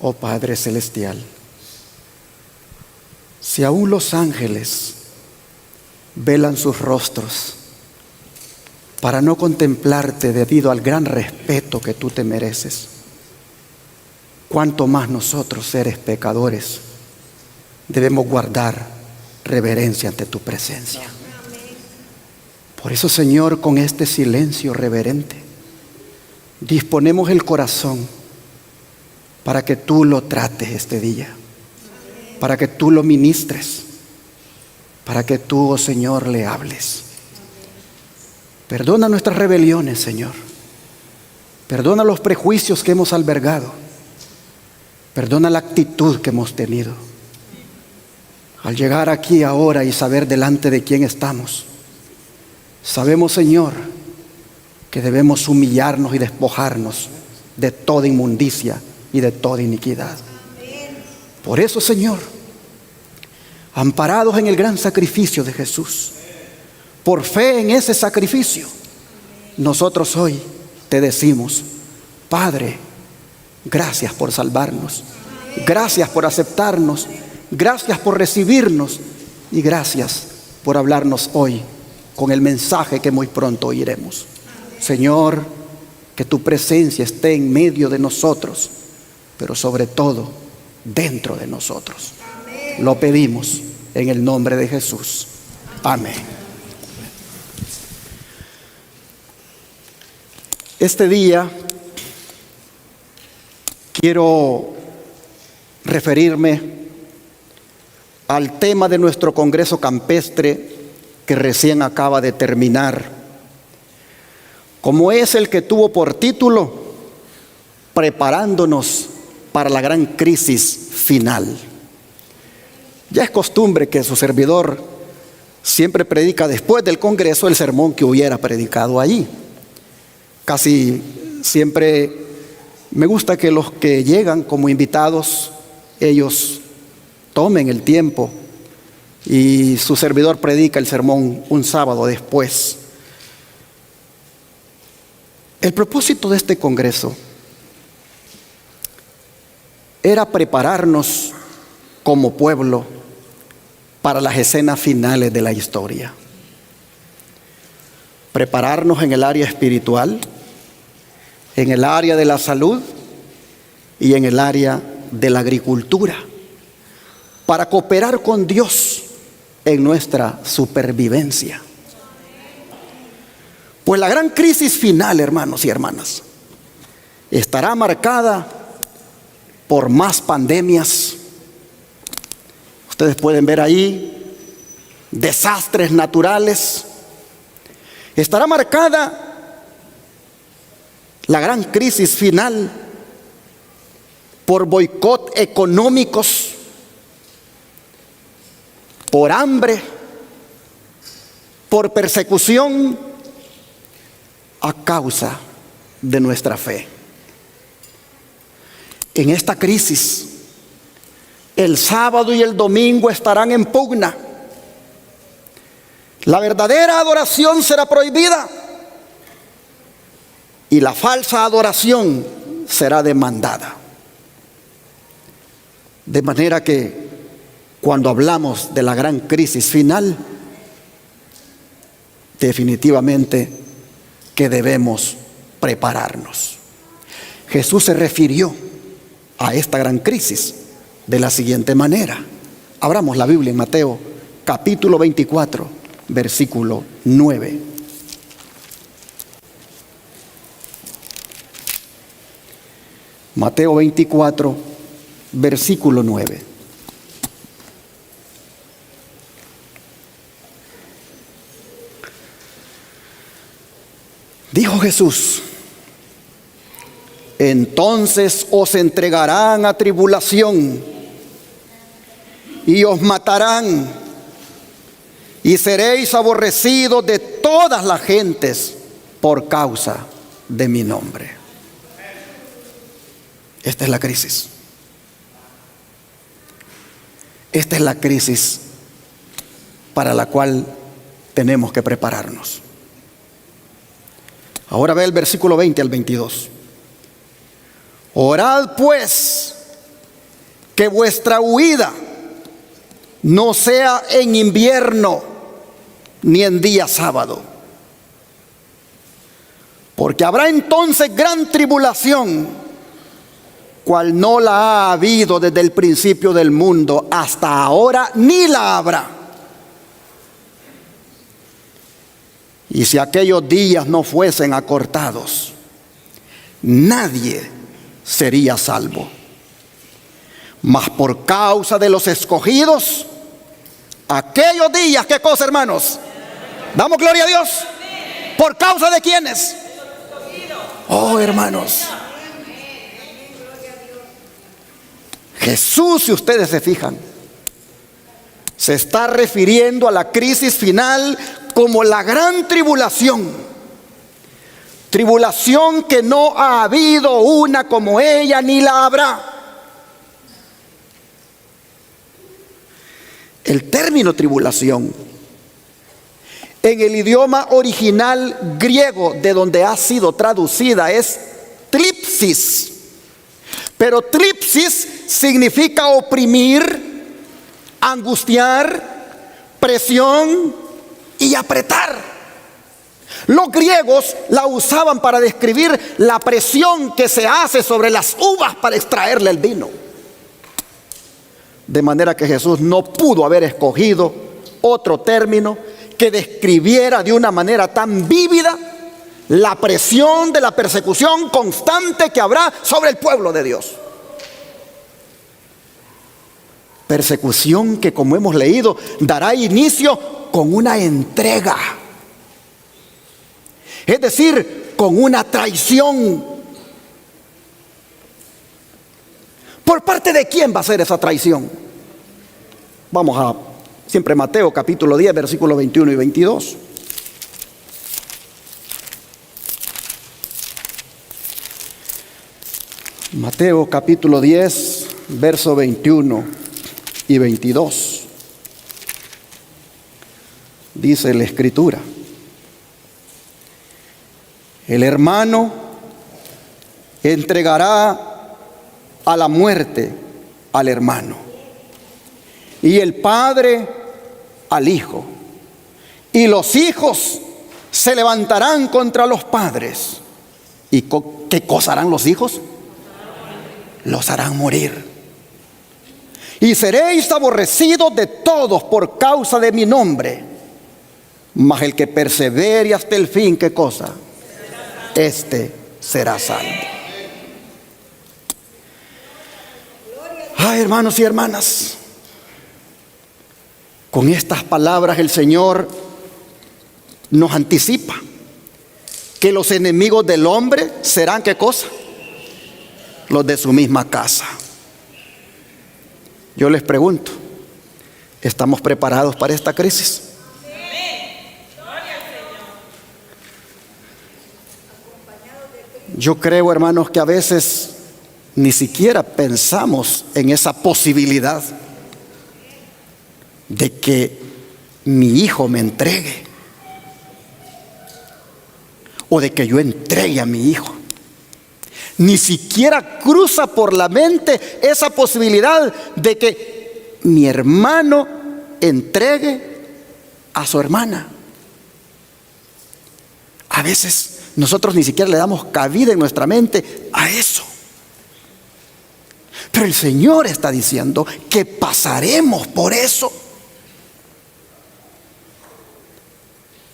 Oh Padre Celestial, si aún los ángeles velan sus rostros para no contemplarte debido al gran respeto que tú te mereces, cuánto más nosotros, seres pecadores, debemos guardar reverencia ante tu presencia. Por eso, Señor, con este silencio reverente, disponemos el corazón para que tú lo trates este día, para que tú lo ministres, para que tú, oh Señor, le hables. Perdona nuestras rebeliones, Señor. Perdona los prejuicios que hemos albergado. Perdona la actitud que hemos tenido. Al llegar aquí ahora y saber delante de quién estamos, sabemos, Señor, que debemos humillarnos y despojarnos de toda inmundicia y de toda iniquidad. Por eso, Señor, amparados en el gran sacrificio de Jesús, por fe en ese sacrificio, nosotros hoy te decimos: Padre, gracias por salvarnos, gracias por aceptarnos, gracias por recibirnos y gracias por hablarnos hoy con el mensaje que muy pronto oiremos. Señor, que tu presencia esté en medio de nosotros, pero sobre todo dentro de nosotros. Lo pedimos en el nombre de Jesús. Amén. Este día quiero referirme al tema de nuestro Congreso Campestre que recién acaba de terminar, como es el que tuvo por título Preparándonos para la gran crisis final. Ya es costumbre que su servidor siempre predica después del Congreso el sermón que hubiera predicado allí. Casi siempre me gusta que los que llegan como invitados, ellos tomen el tiempo y su servidor predica el sermón un sábado después. El propósito de este congreso era prepararnos como pueblo para las escenas finales de la historia. Prepararnos en el área espiritual, en el área de la salud y en el área de la agricultura, para cooperar con Dios en nuestra supervivencia. Pues la gran crisis final, hermanos y hermanas, estará marcada por más pandemias. Ustedes pueden ver ahí desastres naturales. Estará marcada la gran crisis final por boicot económicos, por hambre, por persecución a causa de nuestra fe. En esta crisis, el sábado y el domingo estarán en pugna. La verdadera adoración será prohibida y la falsa adoración será demandada. De manera que cuando hablamos de la gran crisis final, definitivamente que debemos prepararnos. Jesús se refirió a esta gran crisis de la siguiente manera. Abramos la Biblia en Mateo capítulo 24, versículo 9. Mateo 24, versículo 9. Dijo Jesús: entonces os entregarán a tribulación y os matarán y seréis aborrecidos de todas las gentes por causa de mi nombre. Esta es la crisis. Esta es la crisis para la cual tenemos que prepararnos. Ahora ve el versículo 20 al 22. Orad pues que vuestra huida no sea en invierno ni en día sábado. Porque habrá entonces gran tribulación, cual no la ha habido desde el principio del mundo hasta ahora, ni la habrá. Y si aquellos días no fuesen acortados, nadie sería salvo. Mas por causa de los escogidos, aquellos días, ¿qué cosa, hermanos? Damos gloria a Dios. ¿Por causa de quiénes? Oh, hermanos, Jesús, si ustedes se fijan, se está refiriendo a la crisis final como la gran tribulación. Tribulación que no ha habido una como ella, ni la habrá. El término tribulación, en el idioma original griego de donde ha sido traducida, es tlipsis. Pero tlipsis significa oprimir, angustiar, presión y apretar. Los griegos la usaban para describir la presión que se hace sobre las uvas para extraerle el vino. De manera que Jesús no pudo haber escogido otro término que describiera de una manera tan vívida la presión de la persecución constante que habrá sobre el pueblo de Dios. Persecución que, como hemos leído, dará inicio con una entrega. Es decir, con una traición. ¿Por parte de quién va a ser esa traición? Vamos a siempre Mateo capítulo 10, versículos 21 y 22. Mateo capítulo 10, verso 21 y 22. Dice la Escritura: el hermano entregará a la muerte al hermano, y el padre al hijo, y los hijos se levantarán contra los padres. ¿Y qué cosa harán los hijos? Los harán morir. Y seréis aborrecidos de todos por causa de mi nombre, mas el que persevere hasta el fin, ¿qué cosa? Este será salvo. Ay, hermanos y hermanas, con estas palabras el Señor nos anticipa que los enemigos del hombre serán, ¿qué cosa? Los de su misma casa. Yo les pregunto, ¿estamos preparados para esta crisis? Yo creo, hermanos, que a veces ni siquiera pensamos en esa posibilidad de que mi hijo me entregue, o de que yo entregue a mi hijo. Ni siquiera cruza por la mente esa posibilidad de que mi hermano entregue a su hermana. A veces nosotros ni siquiera le damos cabida en nuestra mente a eso. Pero el Señor está diciendo que pasaremos por eso.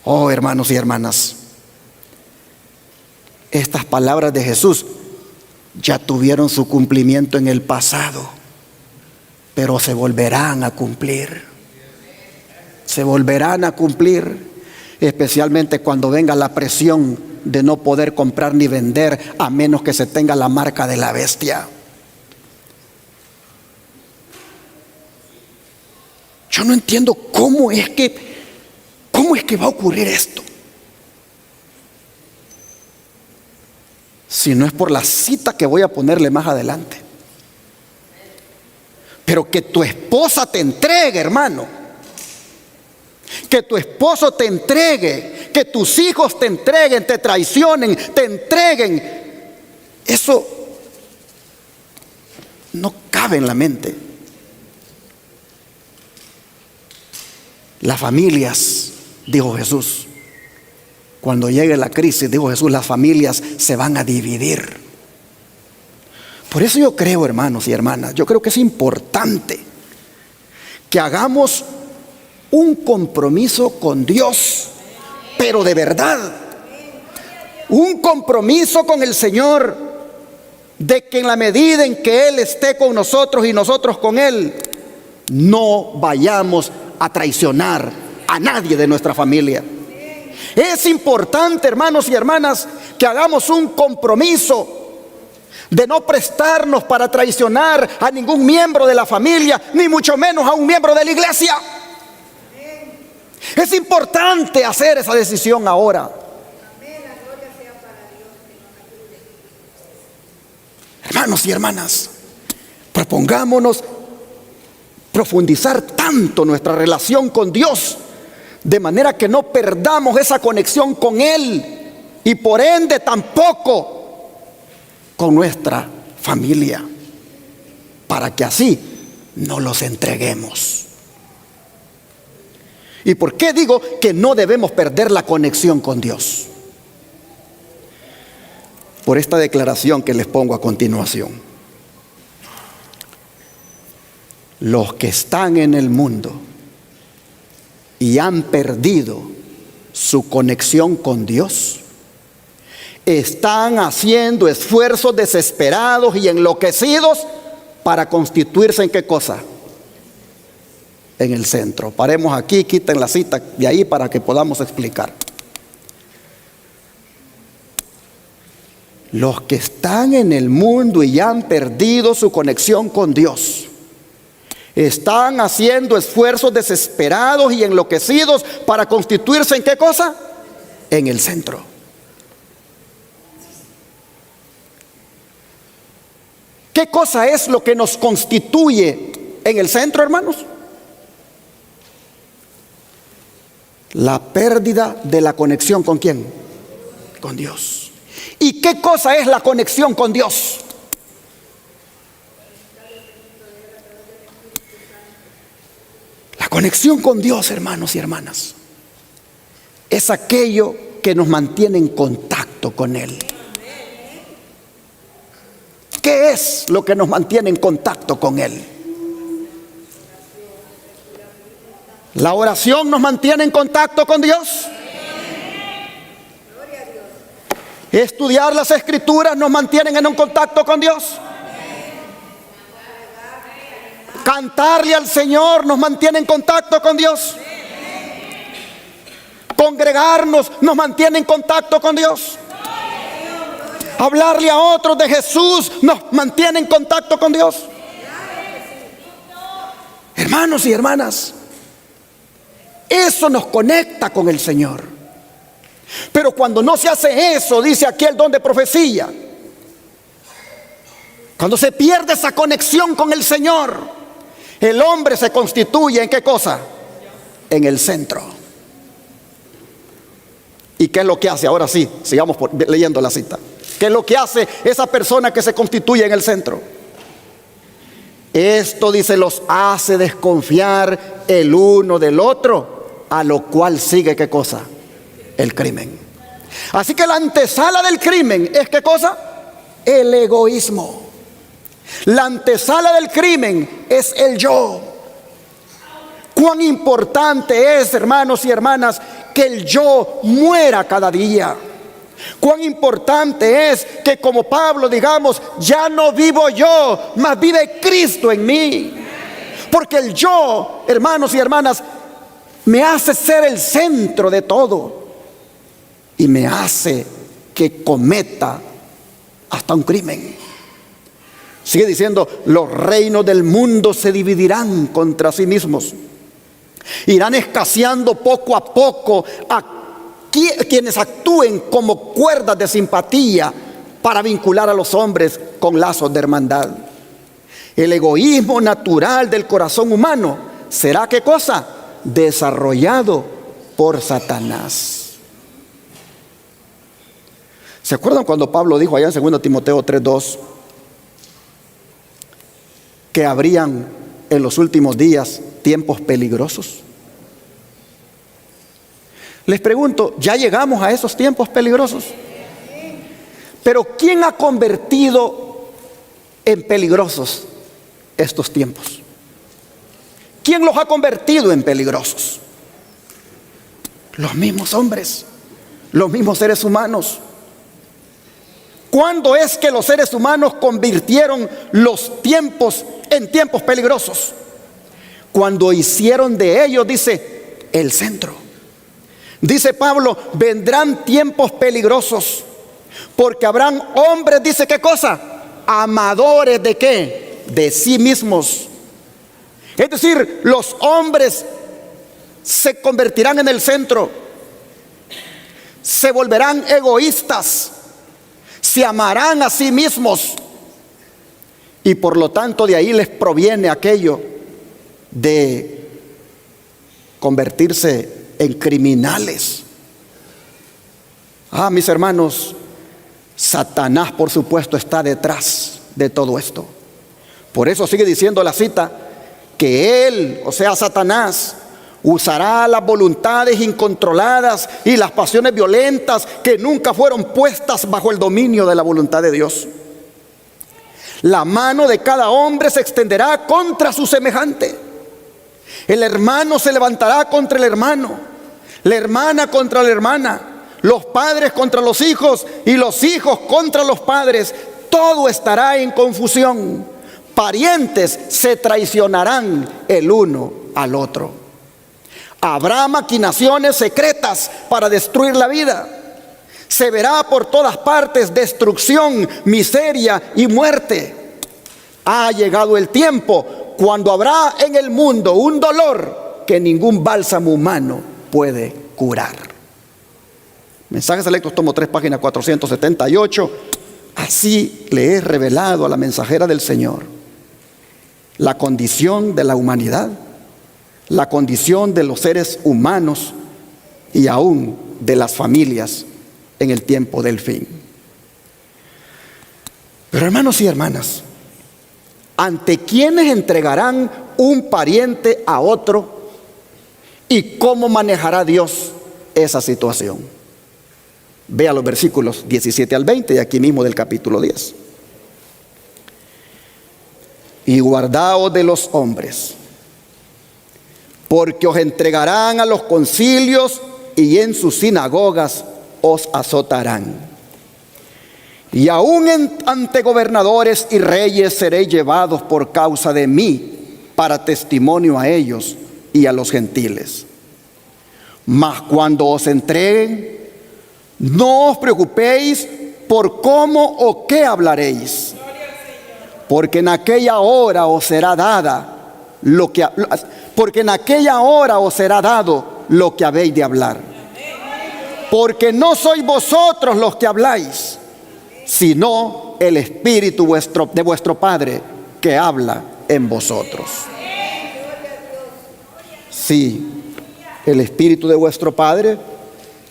Oh, hermanos y hermanas, estas palabras de Jesús ya tuvieron su cumplimiento en el pasado, pero se volverán a cumplir. Se volverán a cumplir, especialmente cuando venga la presión de no poder comprar ni vender a menos que se tenga la marca de la bestia. Yo no entiendo cómo es que va a ocurrir esto. Si no es por la cita que voy a ponerle más adelante. Pero que tu esposa te entregue, hermano. Que tu esposo te entregue. Que tus hijos te entreguen, te traicionen, te entreguen. Eso no cabe cabe en la mente. Las familias, dijo Jesús, cuando llegue la crisis, dijo Jesús, las familias se van a dividir. Por eso yo creo, hermanos y hermanas, yo creo que es importante que hagamos un compromiso con Dios, pero de verdad, un compromiso con el Señor, de que en la medida en que Él esté con nosotros y nosotros con Él, no vayamos a traicionar a nadie de nuestra familia. Es importante, hermanos y hermanas, que hagamos un compromiso de no prestarnos para traicionar a ningún miembro de la familia, ni mucho menos a un miembro de la iglesia. Es importante hacer esa decisión ahora. Hermanos y hermanas, propongámonos profundizar tanto nuestra relación con Dios, de manera que no perdamos esa conexión con Él y por ende tampoco con nuestra familia, para que así no los entreguemos. ¿Y por qué digo que no debemos perder la conexión con Dios? Por esta declaración que les pongo a continuación. Los que están en el mundo y han perdido su conexión con Dios, están haciendo esfuerzos desesperados y enloquecidos para constituirse ¿en qué cosa? En el centro. Paremos aquí, quiten la cita de ahí para que podamos explicar. Los que están en el mundo y han perdido su conexión con Dios, están haciendo esfuerzos desesperados y enloquecidos para constituirse ¿en qué cosa? En el centro. ¿Qué cosa es lo que nos constituye en el centro, hermanos? La pérdida de la conexión ¿con quién? Con Dios. ¿Y qué cosa es la conexión con Dios? La conexión con Dios, hermanos y hermanas, es aquello que nos mantiene en contacto con Él. ¿Qué es lo que nos mantiene en contacto con Él? ¿La oración nos mantiene en contacto con Dios? ¿Estudiar las Escrituras nos mantienen en un contacto con Dios? ¿Cantarle al Señor nos mantiene en contacto con Dios? ¿Congregarnos nos mantiene en contacto con Dios? ¿Hablarle a otros de Jesús nos mantiene en contacto con Dios? Hermanos y hermanas, eso nos conecta con el Señor. Pero cuando no se hace eso, dice aquí el don de profecía, cuando se pierde esa conexión con el Señor, el hombre se constituye ¿en qué cosa? En el centro. ¿Y qué es lo que hace? Ahora sí, sigamos leyendo la cita. ¿Qué es lo que hace esa persona que se constituye en el centro? Esto, dice, los hace desconfiar el uno del otro, a lo cual sigue ¿qué cosa? El crimen. Así que la antesala del crimen es ¿qué cosa? El egoísmo. La antesala del crimen es el yo. Cuán importante es, hermanos y hermanas, que el yo muera cada día. Cuán importante es que, como Pablo, digamos, ya no vivo yo, mas vive Cristo en mí. Porque el yo, hermanos y hermanas, me hace ser el centro de todo y me hace que cometa hasta un crimen. Sigue diciendo, los reinos del mundo se dividirán contra sí mismos, irán escaseando poco a poco a quienes actúen como cuerdas de simpatía para vincular a los hombres con lazos de hermandad. El egoísmo natural del corazón humano será ¿qué cosa? Desarrollado por Satanás. ¿Se acuerdan cuando Pablo dijo allá en 2 Timoteo 3:2? que habrían en los últimos días tiempos peligrosos? Les pregunto, ¿ya llegamos a esos tiempos peligrosos? Pero ¿quién ha convertido en peligrosos estos tiempos? ¿Quién los ha convertido en peligrosos? Los mismos hombres, los mismos seres humanos. ¿Cuándo es que los seres humanos convirtieron los tiempos en tiempos peligrosos? Cuando hicieron de ellos, dice, el centro. Dice Pablo, vendrán tiempos peligrosos, porque habrán hombres, dice, ¿qué cosa? Amadores de ¿qué? De sí mismos. Es decir, los hombres se convertirán en el centro, se volverán egoístas, se amarán a sí mismos, y por lo tanto de ahí les proviene aquello de convertirse en criminales. Mis hermanos, Satanás, por supuesto, está detrás de todo esto. Por eso sigue diciendo la cita que él, o sea, Satanás, usará las voluntades incontroladas y las pasiones violentas que nunca fueron puestas bajo el dominio de la voluntad de Dios. La mano de cada hombre se extenderá contra su semejante. El hermano se levantará contra el hermano, la hermana contra la hermana, los padres contra los hijos y los hijos contra los padres. Todo estará en confusión. Parientes se traicionarán el uno al otro. Habrá maquinaciones secretas para destruir la vida. Se verá por todas partes destrucción, miseria y muerte. Ha llegado el tiempo cuando habrá en el mundo un dolor que ningún bálsamo humano puede curar. Mensajes Selectos, tomo 3, página 478. Así le he revelado a la mensajera del Señor la condición de la humanidad, la condición de los seres humanos y aún de las familias en el tiempo del fin. Pero hermanos y hermanas, ¿ante quiénes entregarán un pariente a otro y cómo manejará Dios esa situación? Vea los versículos 17 al 20 y aquí mismo del capítulo 10. Y guardaos de los hombres, porque os entregarán a los concilios y en sus sinagogas os azotarán. Y aún ante gobernadores y reyes seréis llevados por causa de mí, para testimonio a ellos y a los gentiles. Mas cuando os entreguen, no os preocupéis por cómo o qué hablaréis, porque en aquella hora os será dada porque en aquella hora os será dado lo que habéis de hablar. Porque no sois vosotros los que habláis, sino el Espíritu de vuestro Padre que habla en vosotros. Sí, el Espíritu de vuestro Padre,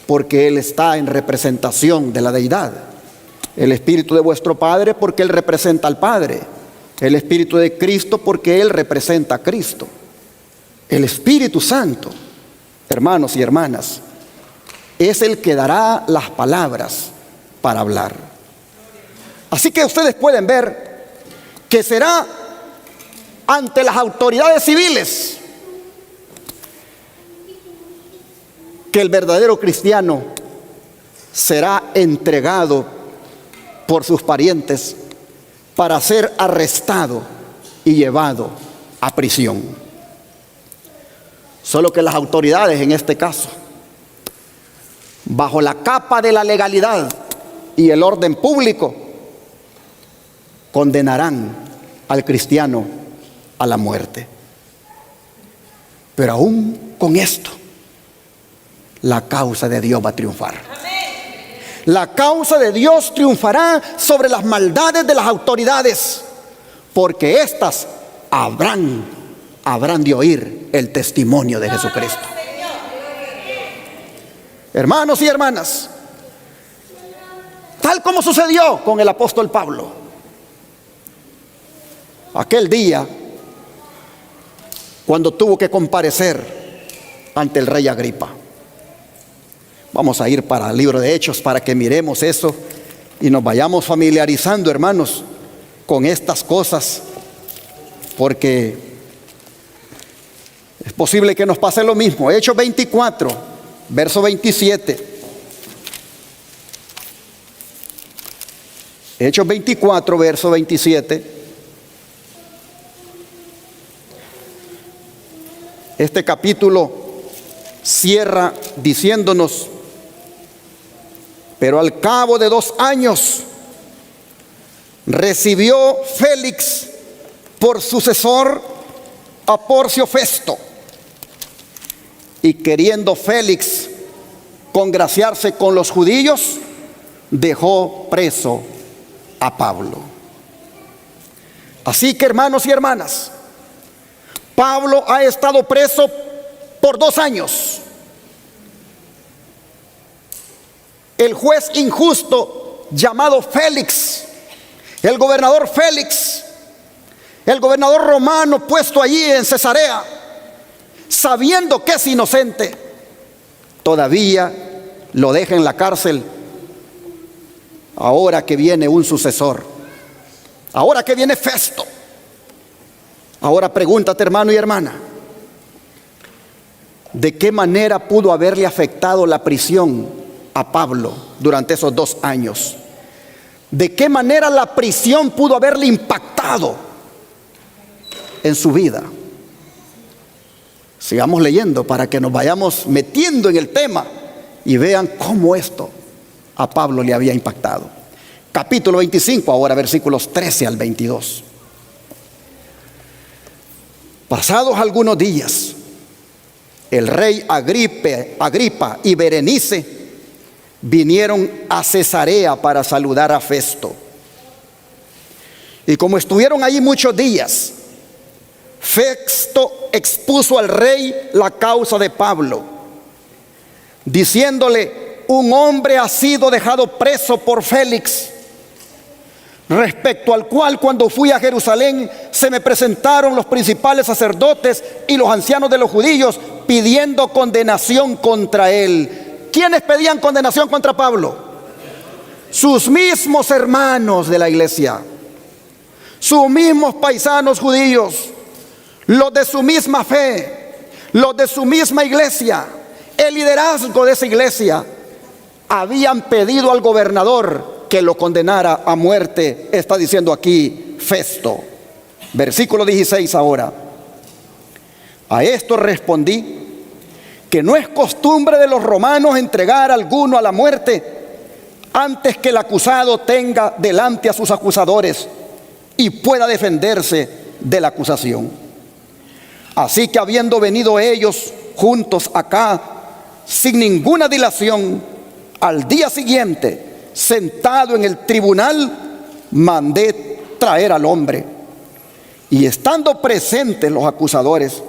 porque Él está en representación de la deidad. El Espíritu de vuestro Padre, porque Él representa al Padre. El Espíritu de Cristo, porque Él representa a Cristo. El Espíritu Santo, hermanos y hermanas, es el que dará las palabras para hablar. Así que ustedes pueden ver que será ante las autoridades civiles que el verdadero cristiano será entregado por sus parientes para ser arrestado y llevado a prisión. Solo que las autoridades, en este caso, bajo la capa de la legalidad y el orden público, condenarán al cristiano a la muerte. Pero aún con esto, la causa de Dios va a triunfar. La causa de Dios triunfará sobre las maldades de las autoridades, porque éstas habrán de oír el testimonio de Jesucristo. Hermanos y hermanas, tal como sucedió con el apóstol Pablo, aquel día cuando tuvo que comparecer ante el rey Agripa. Vamos a ir para el libro de Hechos para que miremos eso y nos vayamos familiarizando, hermanos, con estas cosas, porque es posible que nos pase lo mismo. Hechos 24, verso 27. Hechos 24, verso 27. Este capítulo cierra diciéndonos: pero al cabo de 2 años recibió Félix por sucesor a Porcio Festo, y queriendo Félix congraciarse con los judíos, dejó preso a Pablo. Así que, hermanos y hermanas, Pablo ha estado preso por 2 años. El juez injusto llamado Félix, el gobernador Félix, el gobernador romano puesto allí en Cesarea, sabiendo que es inocente, todavía lo deja en la cárcel. Ahora que viene un sucesor, ahora que viene Festo. Ahora pregúntate, hermano y hermana, ¿de qué manera pudo haberle afectado la prisión a Pablo durante esos 2 años? ¿De qué manera la prisión pudo haberle impactado en su vida? Sigamos leyendo para que nos vayamos metiendo en el tema y vean cómo esto a Pablo le había impactado. Capítulo 25, ahora versículos 13 al 22. Pasados algunos días, el rey Agripa y Berenice vinieron a Cesarea para saludar a Festo. Y como estuvieron allí muchos días, Festo expuso al rey la causa de Pablo, diciéndole: un hombre ha sido dejado preso por Félix, respecto al cual cuando fui a Jerusalén se me presentaron los principales sacerdotes y los ancianos de los judíos pidiendo condenación contra él. ¿Quiénes pedían condenación contra Pablo? Sus mismos hermanos de la iglesia, sus mismos paisanos judíos, los de su misma fe, los de su misma iglesia, el liderazgo de esa iglesia, habían pedido al gobernador que lo condenara a muerte. Está diciendo aquí Festo. Versículo 16 ahora. A esto respondí que no es costumbre de los romanos entregar a alguno a la muerte antes que el acusado tenga delante a sus acusadores y pueda defenderse de la acusación. Así que habiendo venido ellos juntos acá sin ninguna dilación, al día siguiente, sentado en el tribunal, mandé traer al hombre. Y estando presentes los acusadores,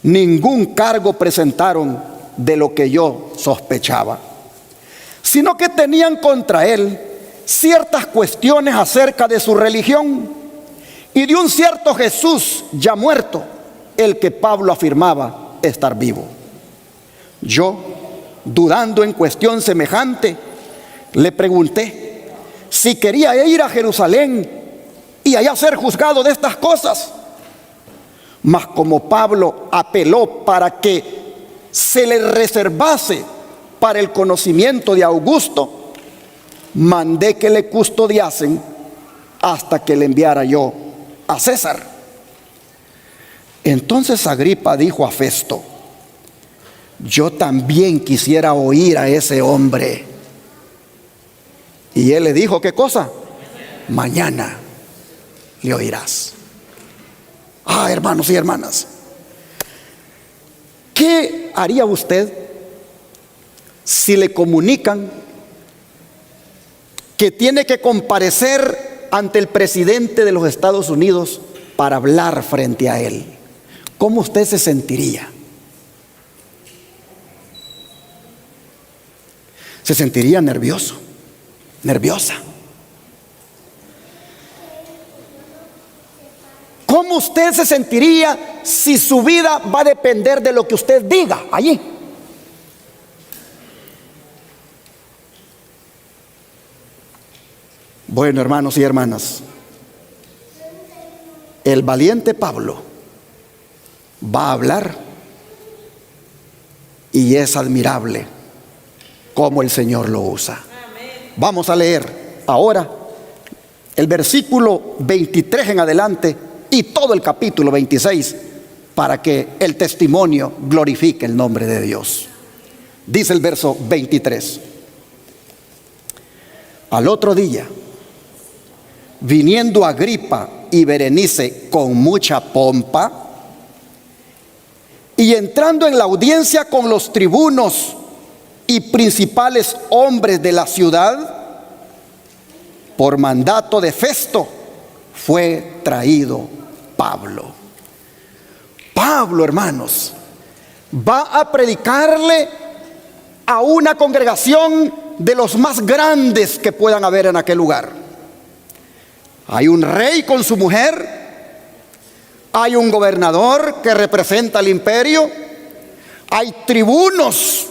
ningún cargo presentaron de lo que yo sospechaba, sino que tenían contra él ciertas cuestiones acerca de su religión y de un cierto Jesús ya muerto, el que Pablo afirmaba estar vivo. Yo, dudando en cuestión semejante, le pregunté si quería ir a Jerusalén y allá ser juzgado de estas cosas. Mas como Pablo apeló para que se le reservase para el conocimiento de Augusto, mandé que le custodiasen hasta que le enviara yo a César. Entonces Agripa dijo a Festo: yo también quisiera oír a ese hombre. Y él le dijo: ¿qué cosa? Mañana le oirás. Hermanos y hermanas, ¿qué haría usted si le comunican que tiene que comparecer ante el presidente de los Estados Unidos para hablar frente a él? ¿Cómo usted se sentiría? Se sentiría nervioso, nerviosa. ¿Cómo usted se sentiría si su vida va a depender de lo que usted diga allí? Bueno, hermanos y hermanas, el valiente Pablo va a hablar y es admirable cómo el Señor lo usa. Vamos a leer ahora el versículo 23 en adelante y todo el capítulo 26 para que el testimonio glorifique el nombre de Dios. Dice el verso 23: al otro día, viniendo Agripa y Berenice con mucha pompa, y entrando en la audiencia con los tribunos y principales hombres de la ciudad, por mandato de Festo, fue traído Pablo. Pablo, hermanos, va a predicarle a una congregación de los más grandes que puedan haber en aquel lugar. Hay un rey con su mujer, hay un gobernador que representa al imperio, hay tribunos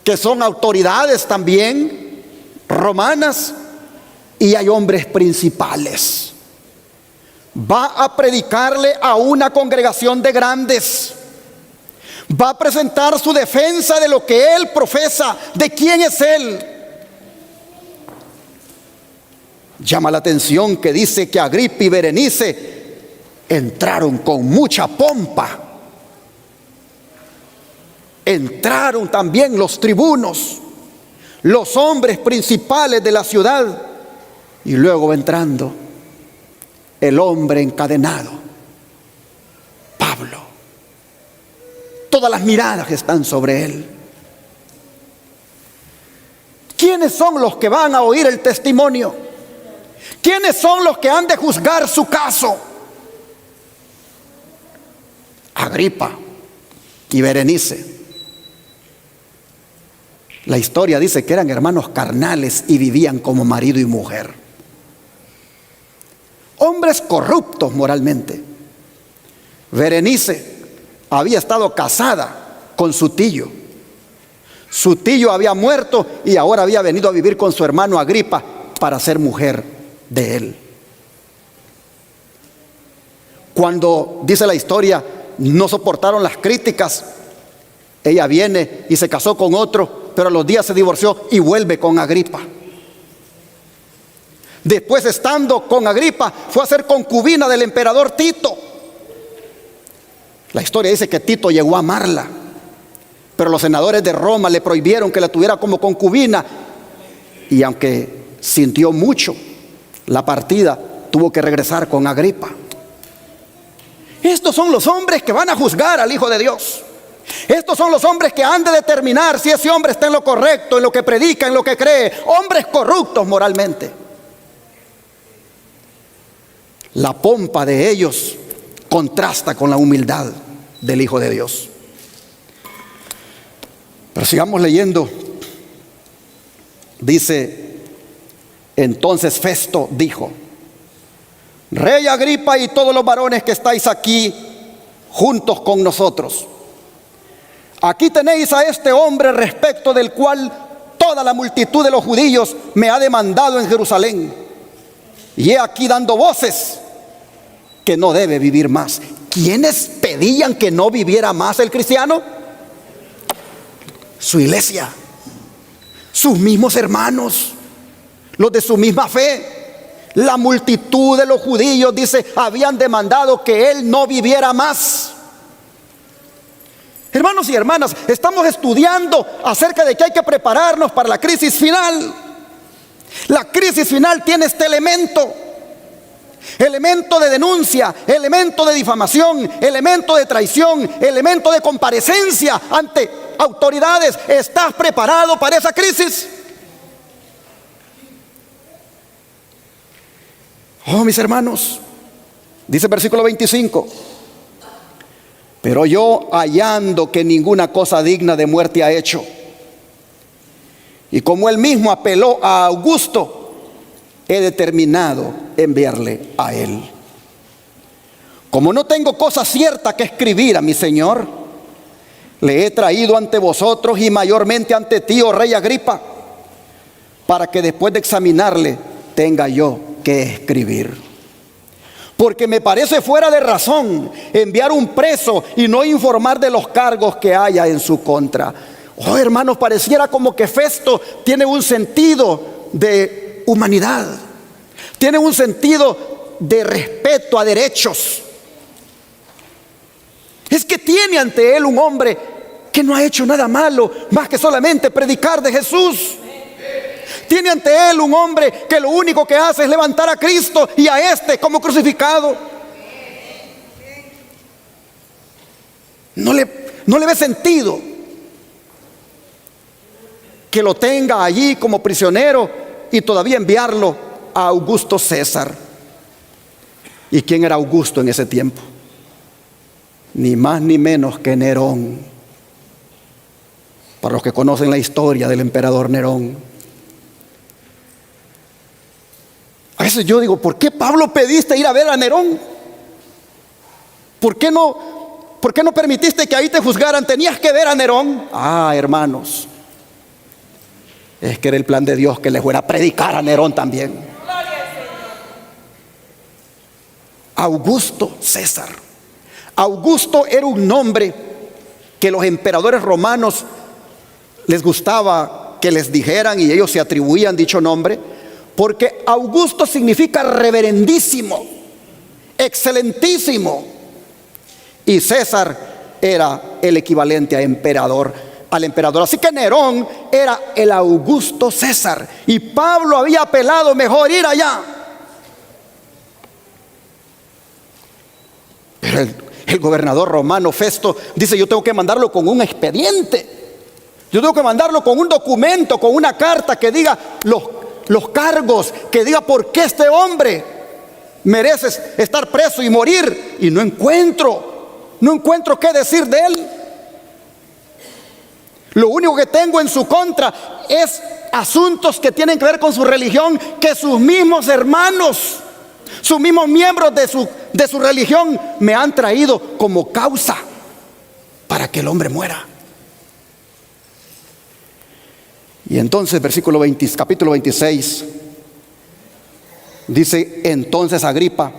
que son autoridades también romanas, y hay hombres principales. Va a predicarle a una congregación de grandes. Va a presentar su defensa de lo que él profesa, de quién es él. Llama la atención que dice que Agripa y Berenice entraron con mucha pompa. Entraron también los tribunos, los hombres principales de la ciudad, y luego va entrando el hombre encadenado, Pablo. Todas las miradas están sobre él. ¿Quiénes son los que van a oír el testimonio? ¿Quiénes son los que han de juzgar su caso? Agripa y Berenice. La historia dice que eran hermanos carnales y vivían como marido y mujer. Hombres corruptos moralmente. Berenice había estado casada con su tío. Su tío había muerto y ahora había venido a vivir con su hermano Agripa para ser mujer de él. Cuando, dice la historia, no soportaron las críticas, ella viene y se casó con otro, pero a los días se divorció y vuelve con Agripa. Después, estando con Agripa, fue a ser concubina del emperador Tito. La historia dice que Tito llegó a amarla, pero los senadores de Roma le prohibieron que la tuviera como concubina, y aunque sintió mucho la partida, tuvo que regresar con Agripa. Estos son los hombres que van a juzgar al Hijo de Dios. Estos son los hombres que han de determinar si ese hombre está en lo correcto, en lo que predica, en lo que cree. Hombres corruptos moralmente. La pompa de ellos contrasta con la humildad del Hijo de Dios. Pero sigamos leyendo. Dice: entonces Festo dijo: Rey Agripa y todos los varones que estáis aquí juntos con nosotros, aquí tenéis a este hombre respecto del cual toda la multitud de los judíos me ha demandado en Jerusalén, y he aquí dando voces que no debe vivir más. ¿Quiénes pedían que no viviera más el cristiano? Su iglesia, sus mismos hermanos, los de su misma fe. La multitud de los judíos, dice, habían demandado que él no viviera más. Hermanos y hermanas, estamos estudiando acerca de que hay que prepararnos para la crisis final. La crisis final tiene este elemento de denuncia, elemento de difamación, elemento de traición, elemento de comparecencia ante autoridades. ¿Estás preparado para esa crisis? Oh, mis hermanos, dice el versículo 25: pero yo, hallando que ninguna cosa digna de muerte ha hecho, y como él mismo apeló a Augusto, he determinado enviarle a él. como no tengo cosa cierta que escribir a mi Señor, le he traído ante vosotros y mayormente ante ti, oh rey Agripa, para que después de examinarle tenga yo que escribir. Porque me parece fuera de razón enviar un preso y no informar de los cargos que haya en su contra. Oh, hermanos, pareciera como que Festo tiene un sentido de humanidad, tiene un sentido de respeto a derechos. Es que tiene ante él un hombre que no ha hecho nada malo más que solamente predicar de Jesús. Tiene ante él un hombre que lo único que hace es levantar a Cristo y a este como crucificado. No le ve sentido que lo tenga allí como prisionero y todavía enviarlo a Augusto César. ¿Y quién era Augusto en ese tiempo? Ni más ni menos que Nerón. Para los que conocen la historia del emperador Nerón. A veces yo digo, ¿por qué Pablo pediste ir a ver a Nerón? ¿Por qué no permitiste que ahí te juzgaran? Tenías que ver a Nerón. Ah, hermanos, es que era el plan de Dios que le fuera a predicar a Nerón también. Augusto César. Augusto era un nombre que los emperadores romanos les gustaba que les dijeran y ellos se atribuían dicho nombre, porque Augusto significa reverendísimo, excelentísimo, y César era el equivalente a emperador, al emperador. Así que Nerón era el Augusto César, y Pablo había apelado mejor ir allá. Pero el gobernador romano Festo dice: yo tengo que mandarlo con un expediente, yo tengo que mandarlo con un documento, con una carta que diga los cargos, que diga por qué este hombre merece estar preso y morir. Y no encuentro qué decir de él. Lo único que tengo en su contra es asuntos que tienen que ver con su religión, que sus mismos hermanos, sus mismos miembros de su religión me han traído como causa para que el hombre muera. Y entonces capítulo 26 dice: entonces Agripa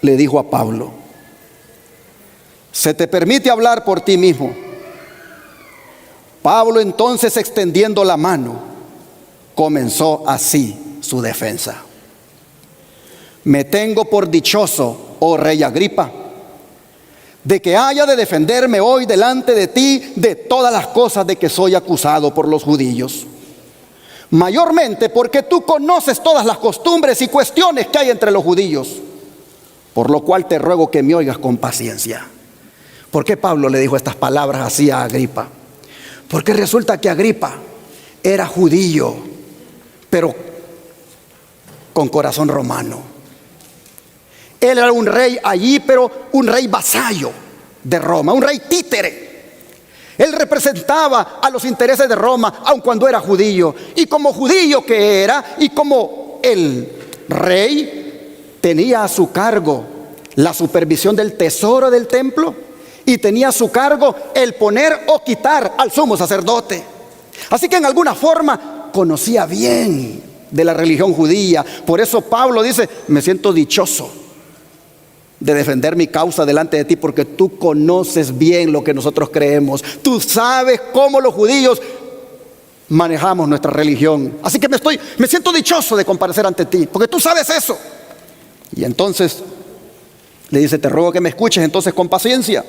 le dijo a Pablo: ¿se te permite hablar por ti mismo? Pablo entonces, extendiendo la mano, comenzó así su defensa: me tengo por dichoso, oh rey Agripa, de que haya de defenderme hoy delante de ti de todas las cosas de que soy acusado por los judíos, mayormente porque tú conoces todas las costumbres y cuestiones que hay entre los judíos, por lo cual te ruego que me oigas con paciencia. ¿Por qué Pablo le dijo estas palabras así a Agripa? Porque resulta que Agripa era judío, pero con corazón romano. Él era un rey allí, pero un rey vasallo de Roma, un rey títere. Él representaba a los intereses de Roma, aun cuando era judío. Y como judío que era, y como el rey, tenía a su cargo la supervisión del tesoro del templo, y tenía a su cargo el poner o quitar al sumo sacerdote. Así que en alguna forma conocía bien de la religión judía. Por eso Pablo dice: me siento dichoso de defender mi causa delante de ti, porque tú conoces bien lo que nosotros creemos. Tú sabes cómo los judíos manejamos nuestra religión. Así que me siento dichoso de comparecer ante ti, porque tú sabes eso. Y entonces le dice: te ruego que me escuches entonces con paciencia.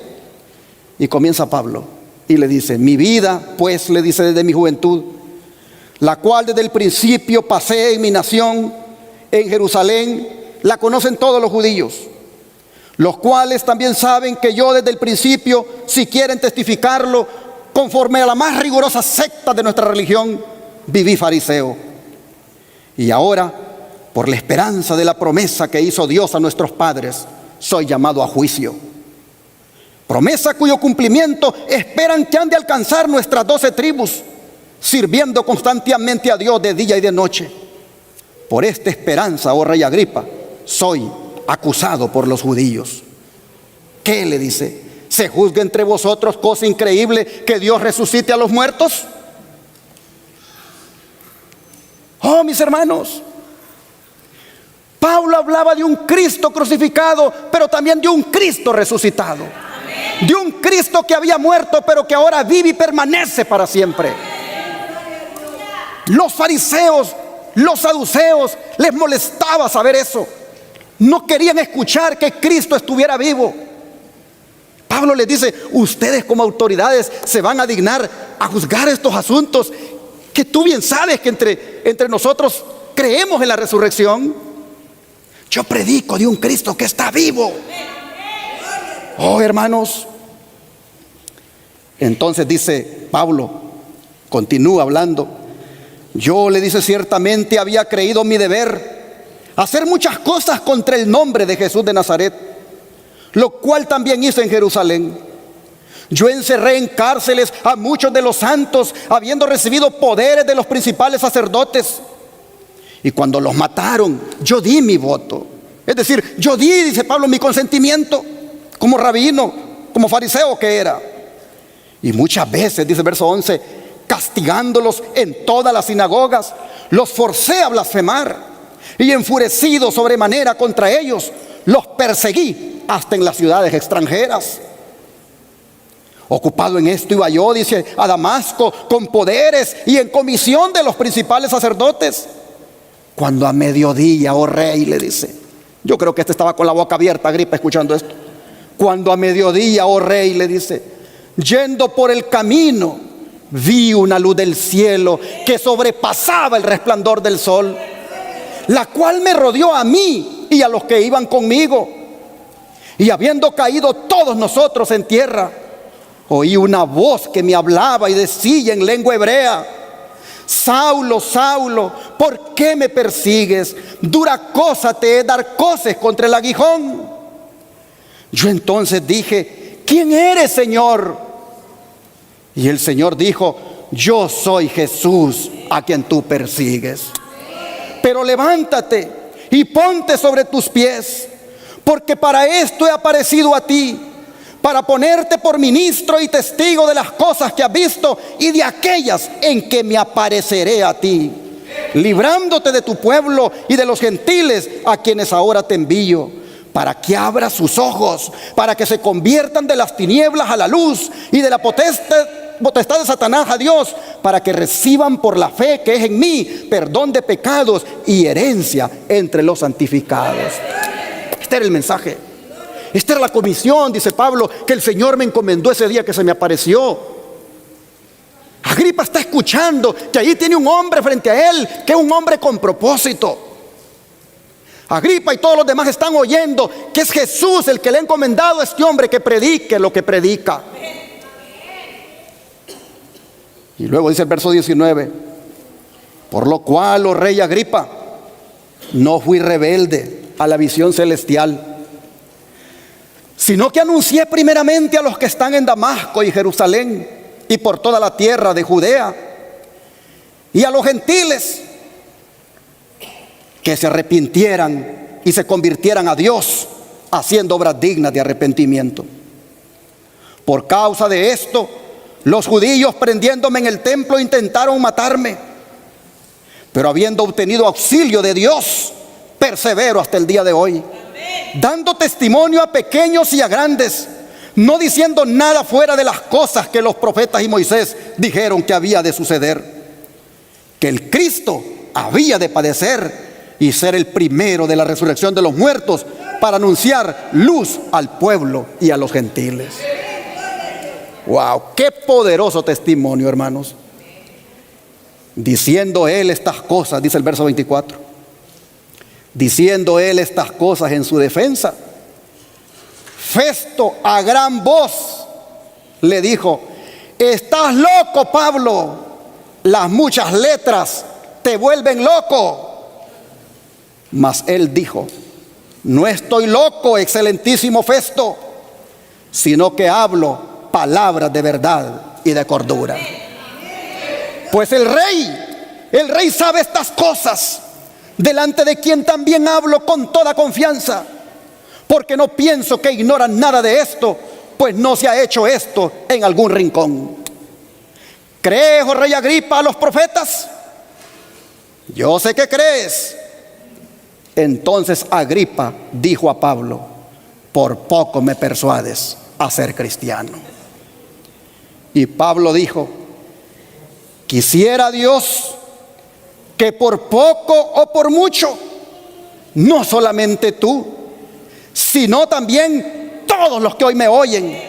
Y comienza Pablo y le dice: mi vida, pues, le dice, desde mi juventud, la cual desde el principio pasé en mi nación, en Jerusalén, la conocen todos los judíos, los cuales también saben que yo desde el principio, si quieren testificarlo, conforme a la más rigurosa secta de nuestra religión, viví fariseo. Y ahora, por la esperanza de la promesa que hizo Dios a nuestros padres, soy llamado a juicio. Promesa cuyo cumplimiento esperan que han de alcanzar nuestras 12 tribus, sirviendo constantemente a Dios de día y de noche. Por esta esperanza, oh rey Agripa, soy acusado por los judíos. qué?, le dice, ¿se juzga entre vosotros cosa increíble que Dios resucite a los muertos? Oh, mis hermanos, Pablo hablaba de un Cristo crucificado, pero también de un Cristo resucitado. De un Cristo que había muerto, pero que ahora vive y permanece para siempre. Los fariseos, los saduceos, les molestaba saber eso. No querían escuchar que Cristo estuviera vivo. Pablo les dice: ustedes como autoridades se van a dignar a juzgar estos asuntos, que tú bien sabes que entre nosotros creemos en la resurrección. Yo predico de un Cristo que está vivo. Oh, hermanos. Entonces dice Pablo, continúa hablando: yo, le dice, ciertamente había creído mi deber hacer muchas cosas contra el nombre de Jesús de Nazaret, lo cual también hice en Jerusalén. Yo encerré en cárceles a muchos de los santos, habiendo recibido poderes de los principales sacerdotes. Y cuando los mataron, yo di mi voto. Es decir, yo di, dice Pablo, mi consentimiento, como rabino, como fariseo que era. Y muchas veces, dice el verso 11, castigándolos en todas las sinagogas, los forcé a blasfemar. Y enfurecido sobremanera contra ellos, los perseguí hasta en las ciudades extranjeras. Ocupado en esto iba yo, dice, a Damasco con poderes y en comisión de los principales sacerdotes. Cuando a mediodía, oh rey, le dice, yo creo que este estaba con la boca abierta, Agripa, escuchando esto. Cuando a mediodía, oh rey, le dice, yendo por el camino, vi una luz del cielo que sobrepasaba el resplandor del sol, la cual me rodeó a mí y a los que iban conmigo. Y habiendo caído todos nosotros en tierra, oí una voz que me hablaba y decía en lengua hebrea: Saulo, Saulo, ¿por qué me persigues? Dura cosa te es dar coces contra el aguijón. Yo entonces dije: ¿quién eres, Señor? Y el Señor dijo: yo soy Jesús a quien tú persigues. Pero levántate y ponte sobre tus pies, porque para esto he aparecido a ti, para ponerte por ministro y testigo de las cosas que has visto y de aquellas en que me apareceré a ti, librándote de tu pueblo y de los gentiles a quienes ahora te envío, para que abras sus ojos, para que se conviertan de las tinieblas a la luz y de la potestad de Satanás a Dios, para que reciban por la fe que es en mí perdón de pecados y herencia entre los santificados. Este era el mensaje. Esta era la comisión, dice Pablo, que el Señor me encomendó ese día que se me apareció. Agripa está escuchando que ahí tiene un hombre frente a él, que es un hombre con propósito. Agripa y todos los demás están oyendo que es Jesús el que le ha encomendado a este hombre que predique lo que predica. Y luego dice el verso 19: por lo cual, oh rey Agripa, no fui rebelde a la visión celestial, sino que anuncié primeramente a los que están en Damasco y Jerusalén y por toda la tierra de Judea, y a los gentiles que se arrepintieran y se convirtieran a Dios, haciendo obras dignas de arrepentimiento. Por causa de esto, los judíos, prendiéndome en el templo, intentaron matarme, pero habiendo obtenido auxilio de Dios, persevero hasta el día de hoy, dando testimonio a pequeños y a grandes, no diciendo nada fuera de las cosas que los profetas y Moisés dijeron que había de suceder, que el Cristo había de padecer y ser el primero de la resurrección de los muertos, para anunciar luz al pueblo y a los gentiles. Wow, qué poderoso testimonio, hermanos. Diciendo él estas cosas, dice el verso 24, diciendo él estas cosas en su defensa, Festo a gran voz le dijo: estás loco, Pablo, las muchas letras te vuelven loco. Mas él dijo: no estoy loco, excelentísimo Festo, sino que hablo palabras de verdad y de cordura. Pues el rey sabe estas cosas, delante de quien también hablo con toda confianza, porque no pienso que ignoran nada de esto, pues no se ha hecho esto en algún rincón. ¿Crees, oh rey Agripa, a los profetas? Yo sé que crees. Entonces Agripa dijo a Pablo: por poco me persuades a ser cristiano. Y Pablo dijo: quisiera Dios que por poco o por mucho, no solamente tú, sino también todos los que hoy me oyen,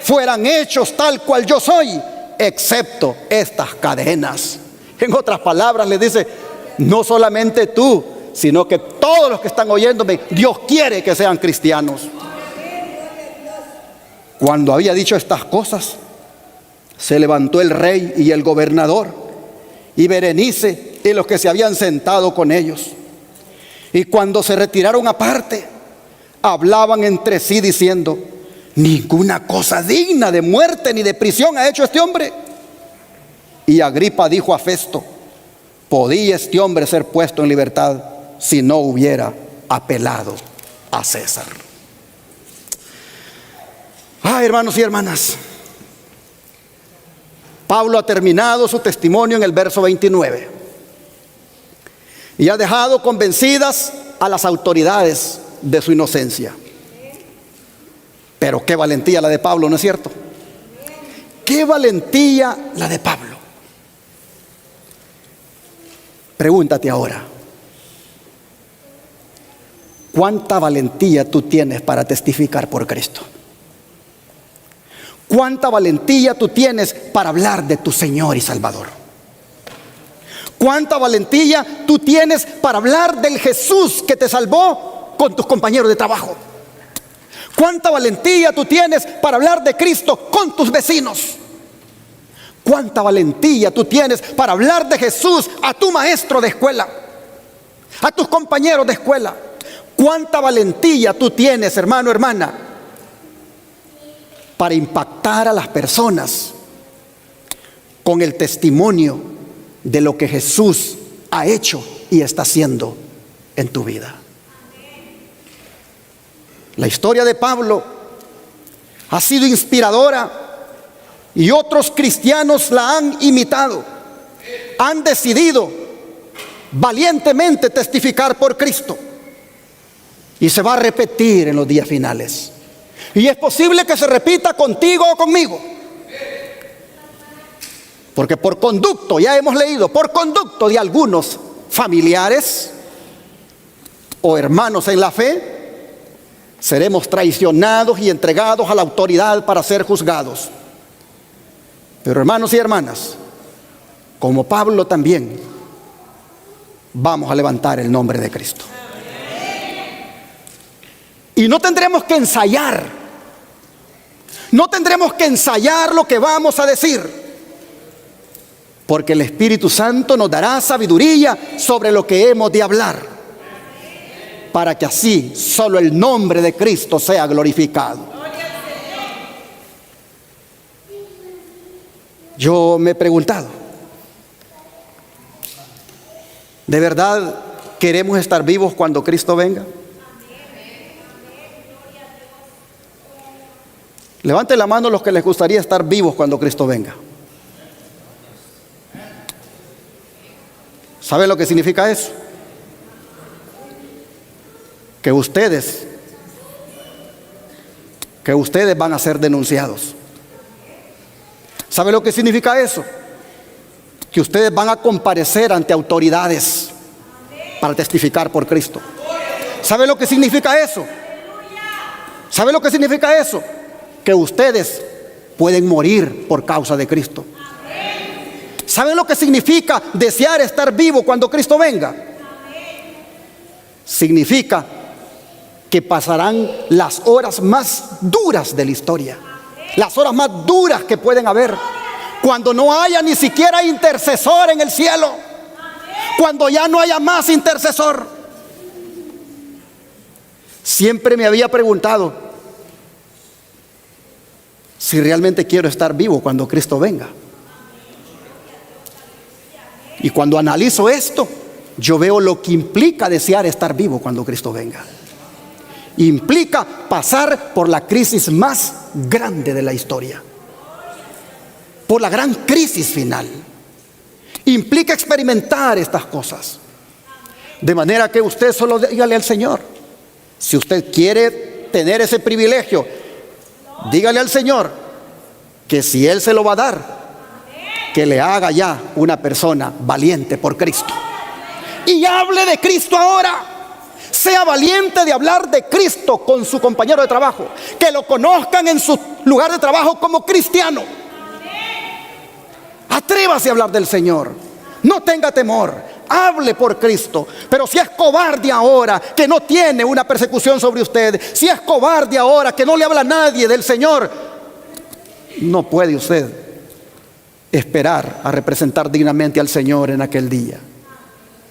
fueran hechos tal cual yo soy, excepto estas cadenas. En otras palabras le dice: no solamente tú, sino que todos los que están oyéndome, Dios quiere que sean cristianos. Cuando había dicho estas cosas, se levantó el rey y el gobernador y Berenice y los que se habían sentado con ellos. Y cuando se retiraron aparte, hablaban entre sí diciendo: ninguna cosa digna de muerte ni de prisión ha hecho este hombre. Y Agripa dijo a Festo: podía este hombre ser puesto en libertad si no hubiera apelado a César. Hermanos y hermanas, Pablo ha terminado su testimonio en el verso 29 y ha dejado convencidas a las autoridades de su inocencia. Pero qué valentía la de Pablo, ¿no es cierto? Qué valentía la de Pablo. Pregúntate ahora: ¿cuánta valentía tú tienes para testificar por Cristo? ¿Cuánta valentía tú tienes para hablar de tu Señor y Salvador? ¿Cuánta valentía tú tienes para hablar del Jesús que te salvó con tus compañeros de trabajo? ¿Cuánta valentía tú tienes para hablar de Cristo con tus vecinos? ¿Cuánta valentía tú tienes para hablar de Jesús a tu maestro de escuela, a tus compañeros de escuela? ¿Cuánta valentía tú tienes, hermano, hermana, para impactar a las personas con el testimonio de lo que Jesús ha hecho y está haciendo en tu vida? La historia de Pablo ha sido inspiradora y otros cristianos la han imitado. Han decidido valientemente testificar por Cristo y se va a repetir en los días finales. Y es posible que se repita contigo o conmigo, porque por conducto, ya hemos leído, por conducto de algunos familiares o hermanos en la fe, seremos traicionados y entregados a la autoridad para ser juzgados. Pero hermanos y hermanas, como Pablo también, vamos a levantar el nombre de Cristo. Y no tendremos que ensayar. No tendremos que ensayar lo que vamos a decir, porque el Espíritu Santo nos dará sabiduría sobre lo que hemos de hablar, para que así solo el nombre de Cristo sea glorificado. Yo me he preguntado, ¿de verdad queremos estar vivos cuando Cristo venga? Levanten la mano los que les gustaría estar vivos cuando Cristo venga. ¿Saben lo que significa eso? Que ustedes van a ser denunciados. ¿Saben lo que significa eso? Que ustedes van a comparecer ante autoridades para testificar por Cristo. ¿Saben lo que significa eso? ¿Saben lo que significa eso? Que ustedes pueden morir por causa de Cristo. ¿Saben lo que significa desear estar vivo cuando Cristo venga? Significa que pasarán las horas más duras de la historia, las horas más duras que pueden haber, cuando no haya ni siquiera intercesor en el cielo, cuando ya no haya más intercesor. Siempre me había preguntado si realmente quiero estar vivo cuando Cristo venga. Y cuando analizo esto, yo veo lo que implica desear estar vivo cuando Cristo venga. Implica pasar por la crisis más grande de la historia, por la gran crisis final. Implica experimentar estas cosas. De manera que usted solo dígale al Señor, si usted quiere tener ese privilegio, dígale al Señor que si Él se lo va a dar, que le haga ya una persona valiente por Cristo. Y hable de Cristo ahora. Sea valiente de hablar de Cristo con su compañero de trabajo. Que lo conozcan en su lugar de trabajo como cristiano. Atrévase a hablar del Señor. No tenga temor. Hable por Cristo. Pero si es cobarde ahora que no tiene una persecución sobre usted, si es cobarde ahora que no le habla a nadie del Señor, no puede usted esperar a representar dignamente al Señor en aquel día.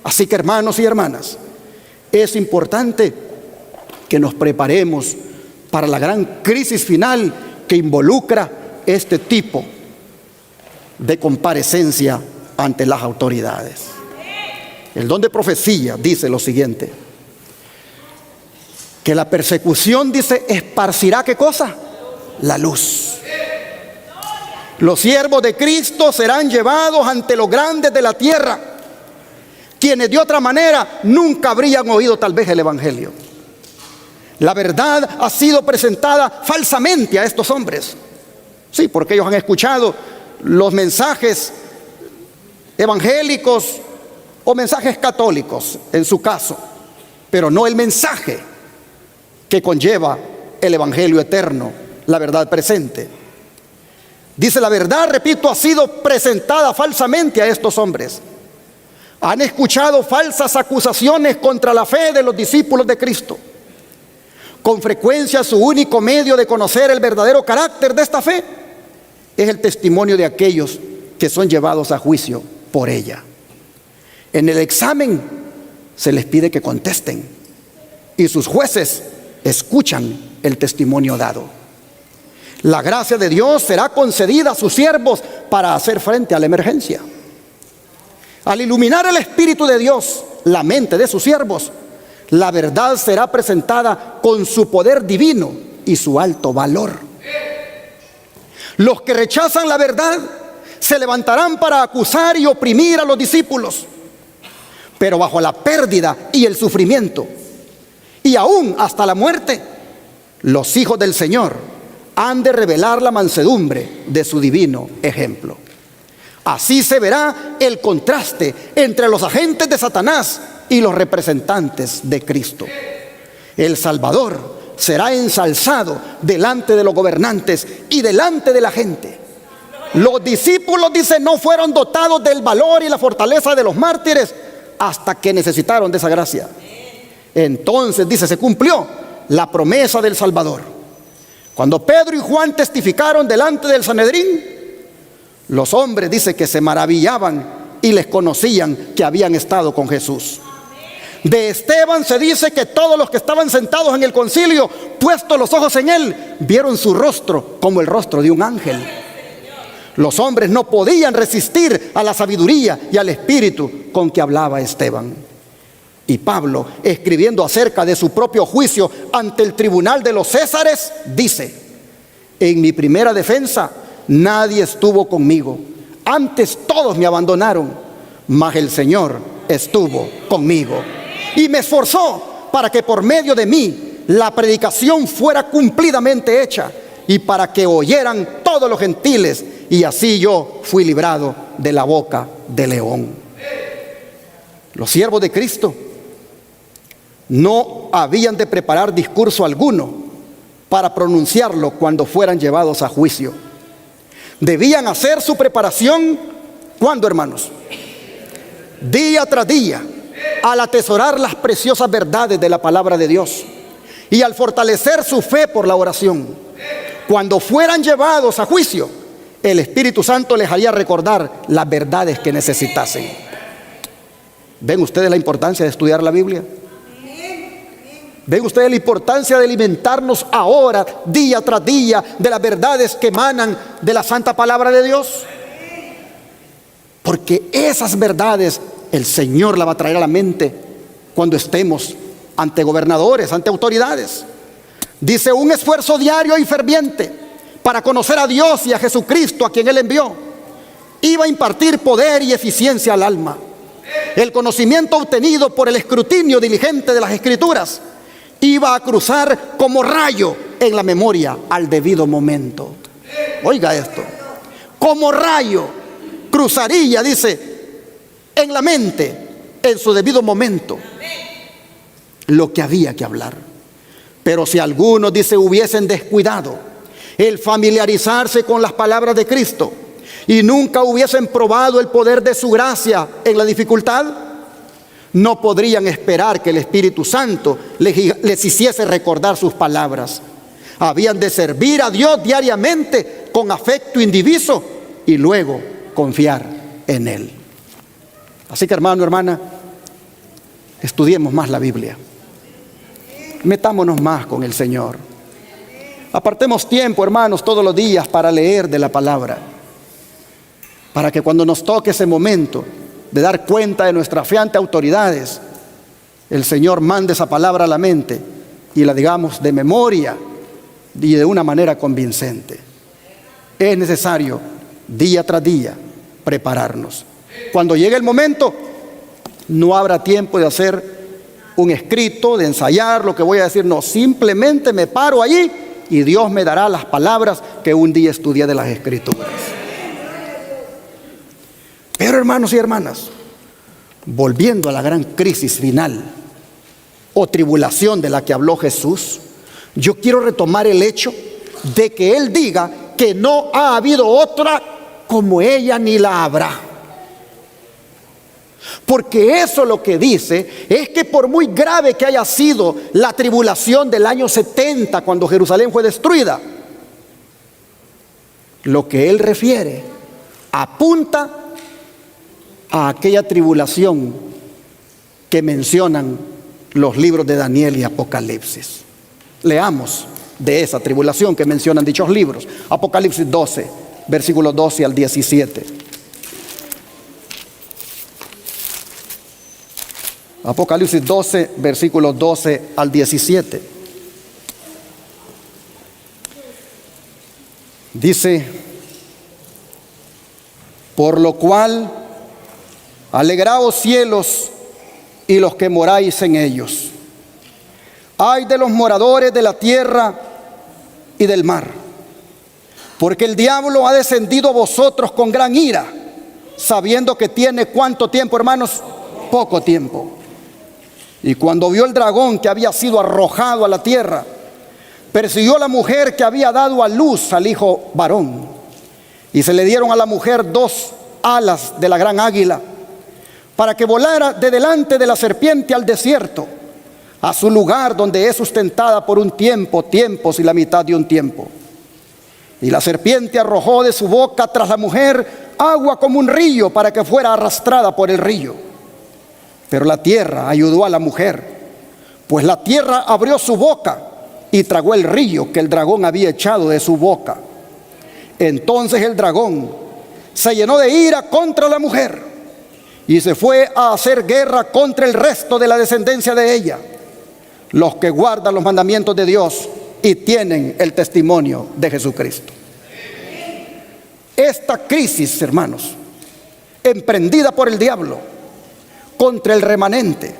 Así que, hermanos y hermanas, es importante que nos preparemos para la gran crisis final que involucra este tipo de comparecencia ante las autoridades. El don de profecía dice lo siguiente: que la persecución, dice, esparcirá ¿qué cosa? La luz. Los siervos de Cristo serán llevados ante los grandes de la tierra, quienes de otra manera nunca habrían oído tal vez el Evangelio. La verdad ha sido presentada falsamente a estos hombres. Sí, porque ellos han escuchado los mensajes evangélicos o mensajes católicos en su caso, pero no el mensaje que conlleva el Evangelio eterno, la verdad presente. Dice, la verdad, repito, ha sido presentada falsamente a estos hombres. Han escuchado falsas acusaciones contra la fe de los discípulos de Cristo. Con frecuencia su único medio de conocer el verdadero carácter de esta fe es el testimonio de aquellos que son llevados a juicio por ella. En el examen se les pide que contesten y sus jueces escuchan el testimonio dado. La gracia de Dios será concedida a sus siervos para hacer frente a la emergencia. Al iluminar el Espíritu de Dios la mente de sus siervos, la verdad será presentada con su poder divino y su alto valor. Los que rechazan la verdad se levantarán para acusar y oprimir a los discípulos, pero bajo la pérdida y el sufrimiento, y aún hasta la muerte, los hijos del Señor han de revelar la mansedumbre de su divino ejemplo. Así se verá el contraste entre los agentes de Satanás y los representantes de Cristo. El Salvador será ensalzado delante de los gobernantes y delante de la gente. Los discípulos, dice, no fueron dotados del valor y la fortaleza de los mártires hasta que necesitaron de esa gracia. Entonces, dice, se cumplió la promesa del Salvador. Cuando Pedro y Juan testificaron delante del Sanedrín, los hombres, dice, que se maravillaban y les conocían que habían estado con Jesús. De Esteban se dice que todos los que estaban sentados en el concilio, puestos los ojos en él, vieron su rostro como el rostro de un ángel. Los hombres no podían resistir a la sabiduría y al espíritu con que hablaba Esteban. Y Pablo, escribiendo acerca de su propio juicio ante el tribunal de los Césares, dice: en mi primera defensa nadie estuvo conmigo, antes todos me abandonaron, mas el Señor estuvo conmigo y me esforzó para que por medio de mí la predicación fuera cumplidamente hecha y para que oyeran todos los gentiles, y así yo fui librado de la boca del león. Los siervos de Cristo no habían de preparar discurso alguno para pronunciarlo cuando fueran llevados a juicio. Debían hacer su preparación, ¿cuándo, hermanos? Día tras día, al atesorar las preciosas verdades de la palabra de Dios y al fortalecer su fe por la oración. Cuando fueran llevados a juicio, el Espíritu Santo les haría recordar las verdades que necesitasen. ¿Ven ustedes la importancia de estudiar la Biblia? ¿Ven ustedes la importancia de alimentarnos ahora, día tras día, de las verdades que emanan de la santa palabra de Dios? Porque esas verdades el Señor las va a traer a la mente cuando estemos ante gobernadores, ante autoridades. Dice, un esfuerzo diario y ferviente para conocer a Dios y a Jesucristo, a quien Él envió, iba a impartir poder y eficiencia al alma. El conocimiento obtenido por el escrutinio diligente de las Escrituras iba a cruzar como rayo en la memoria al debido momento. Oiga esto, como rayo cruzaría, dice, en la mente, en su debido momento, lo que había que hablar. Pero si algunos, dice, hubiesen descuidado el familiarizarse con las palabras de Cristo y nunca hubiesen probado el poder de su gracia en la dificultad, no podrían esperar que el Espíritu Santo les hiciese recordar sus palabras. Habían de servir a Dios diariamente con afecto indiviso y luego confiar en Él. Así que, hermano, hermana, estudiemos más la Biblia. Metámonos más con el Señor. Apartemos tiempo, hermanos, todos los días para leer de la palabra, para que cuando nos toque ese momento de dar cuenta de nuestra fe ante autoridades, el Señor mande esa palabra a la mente y la digamos de memoria y de una manera convincente. Es necesario día tras día prepararnos. Cuando llegue el momento, no habrá tiempo de hacer un escrito, de ensayar lo que voy a decir. No, simplemente me paro allí y Dios me dará las palabras que un día estudié de las Escrituras. Pero, hermanos y hermanas, volviendo a la gran crisis final o tribulación de la que habló Jesús, yo quiero retomar el hecho de que Él diga que no ha habido otra como ella ni la habrá. Porque eso lo que dice es que por muy grave que haya sido la tribulación del año 70, cuando Jerusalén fue destruida, lo que Él refiere apunta a aquella tribulación que mencionan los libros de Daniel y Apocalipsis. Leamos de esa tribulación que mencionan dichos libros. Apocalipsis 12, versículos 12 al 17. Apocalipsis 12, versículos 12 al 17. Dice, por lo cual, alegraos cielos y los que moráis en ellos. Ay de los moradores de la tierra y del mar, porque el diablo ha descendido a vosotros con gran ira, sabiendo que tiene ¿cuánto tiempo, hermanos? Poco tiempo. Y cuando vio el dragón que había sido arrojado a la tierra, persiguió a la mujer que había dado a luz al hijo varón. Y se le dieron a la mujer 2 alas de la gran águila, para que volara de delante de la serpiente al desierto, a su lugar donde es sustentada por un tiempo, tiempos y la mitad de un tiempo. Y la serpiente arrojó de su boca tras la mujer agua como un río, para que fuera arrastrada por el río. Pero la tierra ayudó a la mujer, pues la tierra abrió su boca y tragó el río que el dragón había echado de su boca. Entonces el dragón se llenó de ira contra la mujer y se fue a hacer guerra contra el resto de la descendencia de ella, los que guardan los mandamientos de Dios y tienen el testimonio de Jesucristo. Esta crisis, hermanos, emprendida por el diablo contra el remanente,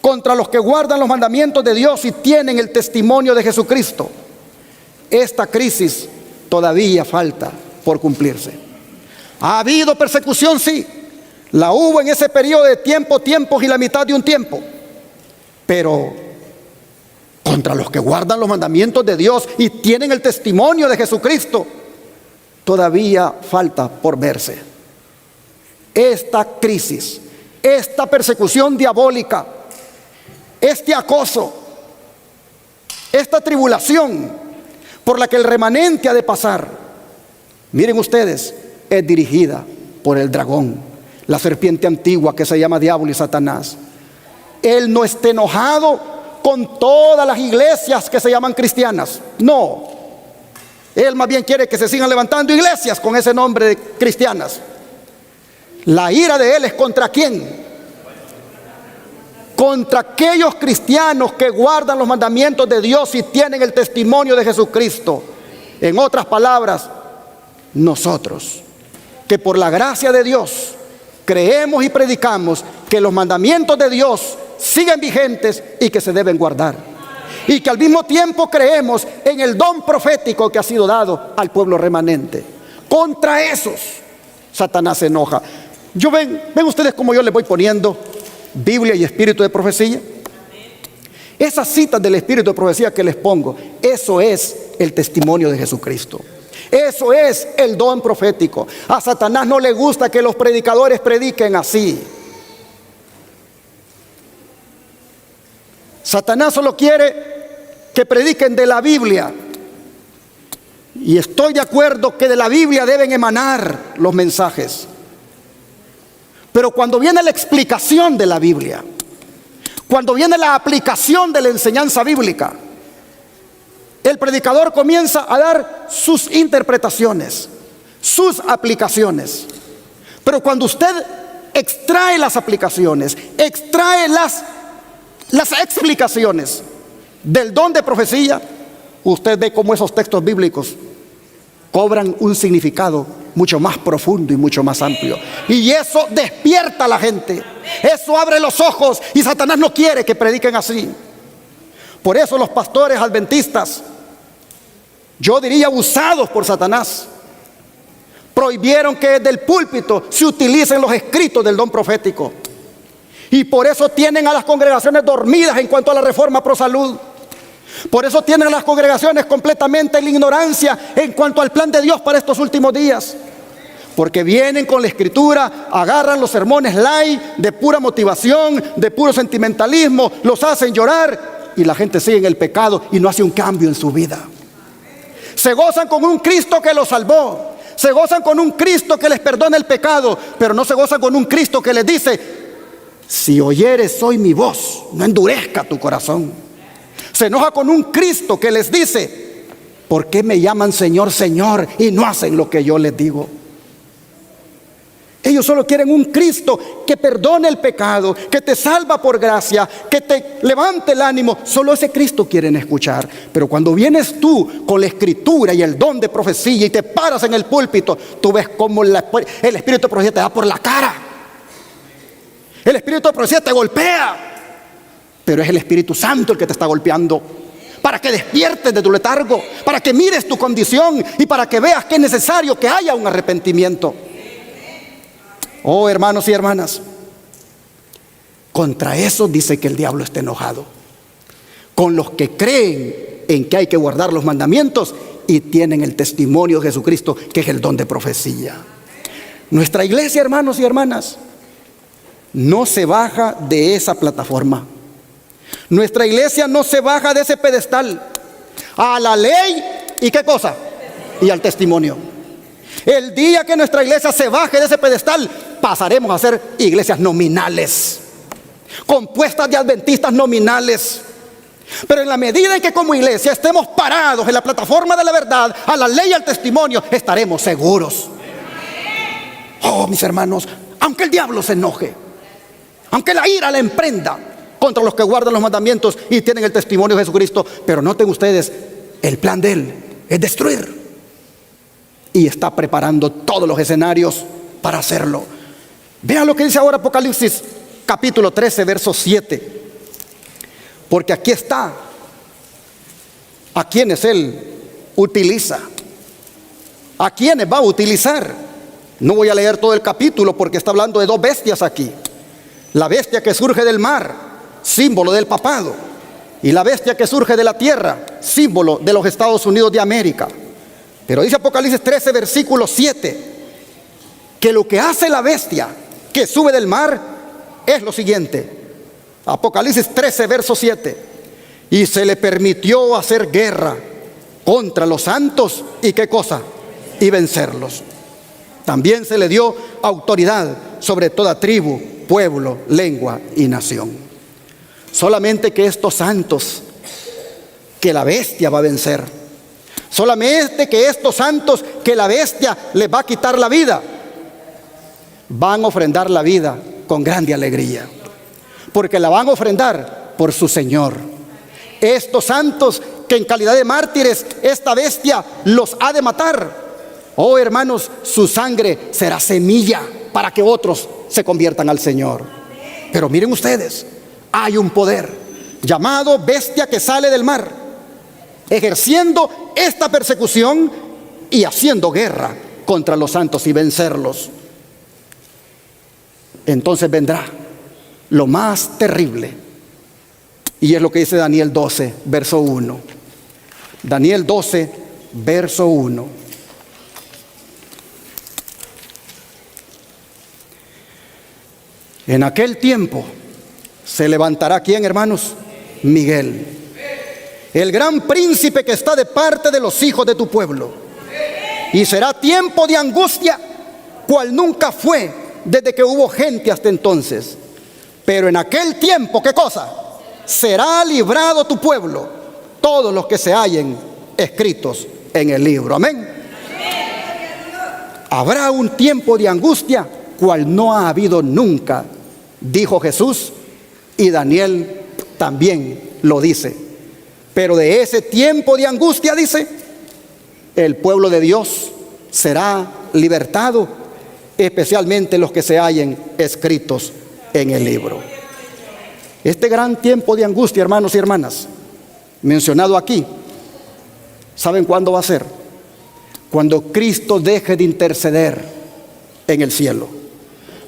contra los que guardan los mandamientos de Dios y tienen el testimonio de Jesucristo, esta crisis todavía falta por cumplirse. Ha habido persecución, sí, la hubo en ese periodo de tiempos y la mitad de un tiempo, pero contra los que guardan los mandamientos de Dios y tienen el testimonio de Jesucristo, todavía falta por verse. Esta crisis, esta persecución diabólica, este acoso, esta tribulación por la que el remanente ha de pasar, miren ustedes, es dirigida por el dragón, la serpiente antigua que se llama diablo y Satanás. Él no está enojado con todas las iglesias que se llaman cristianas, no. Él más bien quiere que se sigan levantando iglesias con ese nombre de cristianas. La ira de él es ¿contra quién? contra aquellos cristianos que guardan los mandamientos de Dios y tienen el testimonio de Jesucristo. En otras palabras, nosotros, que por la gracia de Dios creemos y predicamos que los mandamientos de Dios siguen vigentes y que se deben guardar. Y que al mismo tiempo creemos en el don profético que ha sido dado al pueblo remanente. Contra esos, Satanás se enoja. Ven ustedes cómo yo les voy poniendo Biblia y espíritu de profecía. Esas citas del espíritu de profecía que les pongo, eso es el testimonio de Jesucristo. Eso es el don profético. A Satanás no le gusta que los predicadores prediquen así. Satanás solo quiere que prediquen de la Biblia. Y estoy de acuerdo que de la Biblia deben emanar los mensajes. Pero cuando viene la explicación de la Biblia, cuando viene la aplicación de la enseñanza bíblica, el predicador comienza a dar sus interpretaciones, sus aplicaciones. Pero cuando usted extrae las aplicaciones, extrae las explicaciones del don de profecía, usted ve cómo esos textos bíblicos cobran un significado mucho más profundo y mucho más amplio. Y eso despierta a la gente, eso abre los ojos, y Satanás no quiere que prediquen así. Por eso los pastores adventistas, yo diría usados por Satanás, prohibieron que desde el púlpito se utilicen los escritos del don profético. Y por eso tienen a las congregaciones dormidas en cuanto a la reforma pro salud. Por eso tienen a las congregaciones completamente en la ignorancia en cuanto al plan de Dios para estos últimos días. Porque vienen con la escritura, agarran los sermones light, de pura motivación, de puro sentimentalismo, los hacen llorar y la gente sigue en el pecado y no hace un cambio en su vida. Se gozan con un Cristo que los salvó, se gozan con un Cristo que les perdona el pecado, pero no se gozan con un Cristo que les dice: si oyeres hoy mi voz, no endurezca tu corazón. Se enoja con un Cristo que les dice: ¿por qué me llaman Señor, Señor y no hacen lo que yo les digo? Ellos solo quieren un Cristo que perdone el pecado, que te salva por gracia, que te levante el ánimo. Solo ese Cristo quieren escuchar. Pero cuando vienes tú con la escritura y el don de profecía y te paras en el púlpito, tú ves cómo el espíritu de profecía te da por la cara. El espíritu de profecía te golpea. Pero es el Espíritu Santo el que te está golpeando, para que despiertes de tu letargo, para que mires tu condición y para que veas que es necesario que haya un arrepentimiento. Oh, hermanos y hermanas, contra eso dice que el diablo está enojado. Con los que creen en que hay que guardar los mandamientos y tienen el testimonio de Jesucristo, que es el don de profecía. Nuestra iglesia, hermanos y hermanas, no se baja de esa plataforma. Nuestra iglesia no se baja de ese pedestal a la ley y ¿qué cosa? Y al testimonio. El día que nuestra iglesia se baje de ese pedestal, pasaremos a ser iglesias nominales, compuestas de adventistas nominales. Pero en la medida en que como iglesia estemos parados en la plataforma de la verdad, a la ley y al testimonio, estaremos seguros. Oh, mis hermanos, aunque el diablo se enoje, aunque la ira la emprenda contra los que guardan los mandamientos y tienen el testimonio de Jesucristo, pero noten ustedes, el plan de Él es destruir. Y está preparando todos los escenarios para hacerlo. Vean lo que dice ahora Apocalipsis capítulo 13, verso 7. Porque aquí está a quienes Él utiliza, a quienes va a utilizar. No voy a leer todo el capítulo porque está hablando de dos bestias aquí. La bestia que surge del mar, símbolo del papado, y la bestia que surge de la tierra, símbolo de los Estados Unidos de América. Pero dice Apocalipsis 13, versículo 7, que lo que hace la bestia que sube del mar es lo siguiente. Apocalipsis 13, verso 7. Y se le permitió hacer guerra contra los santos y ¿qué cosa? Y vencerlos. También se le dio autoridad sobre toda tribu, pueblo, lengua y nación. Solamente que estos santos que la bestia va a vencer, solamente que estos santos que la bestia les va a quitar la vida, van a ofrendar la vida con grande alegría. porque la van a ofrendar por su Señor. Estos santos que en calidad de mártires esta bestia los ha de matar, oh hermanos, su sangre será semilla para que otros se conviertan al Señor. Pero miren ustedes, hay un poder llamado bestia que sale del mar, ejerciendo esta persecución y haciendo guerra contra los santos y vencerlos. Entonces vendrá lo más terrible, y es lo que dice Daniel 12, verso 1. Daniel 12, verso 1. En aquel tiempo se levantará, ¿quién, hermanos? Miguel, el gran príncipe que está de parte de los hijos de tu pueblo. Y será tiempo de angustia, cual nunca fue desde que hubo gente hasta entonces. Pero en aquel tiempo, ¿qué cosa? Será librado tu pueblo, todos los que se hallen escritos en el libro. Amén. Habrá un tiempo de angustia, cual no ha habido nunca, dijo Jesús, y Daniel también lo dice. Pero de ese tiempo de angustia, dice, el pueblo de Dios será libertado, especialmente los que se hallen escritos en el libro. Este gran tiempo de angustia, hermanos y hermanas, mencionado aquí, ¿saben cuándo va a ser? Cuando Cristo deje de interceder en el cielo,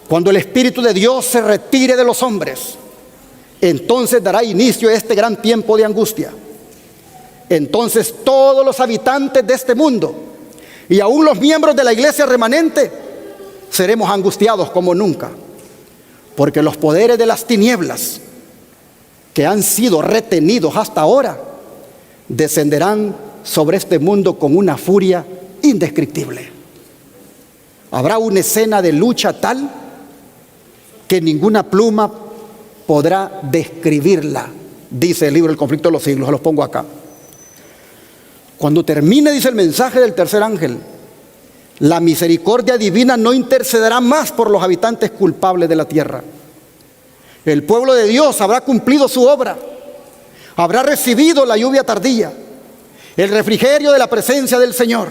cuando el Espíritu de Dios se retire de los hombres. Entonces dará inicio a este gran tiempo de angustia. Entonces todos los habitantes de este mundo y aún los miembros de la iglesia remanente seremos angustiados como nunca, porque los poderes de las tinieblas que han sido retenidos hasta ahora descenderán sobre este mundo con una furia indescriptible. Habrá una escena de lucha tal que ninguna pluma podrá describirla, dice el libro El conflicto de los siglos. Los pongo acá. Cuando termine, dice el mensaje del tercer ángel, la misericordia divina no intercederá más por los habitantes culpables de la tierra. El pueblo de Dios habrá cumplido su obra, habrá recibido la lluvia tardía, el refrigerio de la presencia del Señor,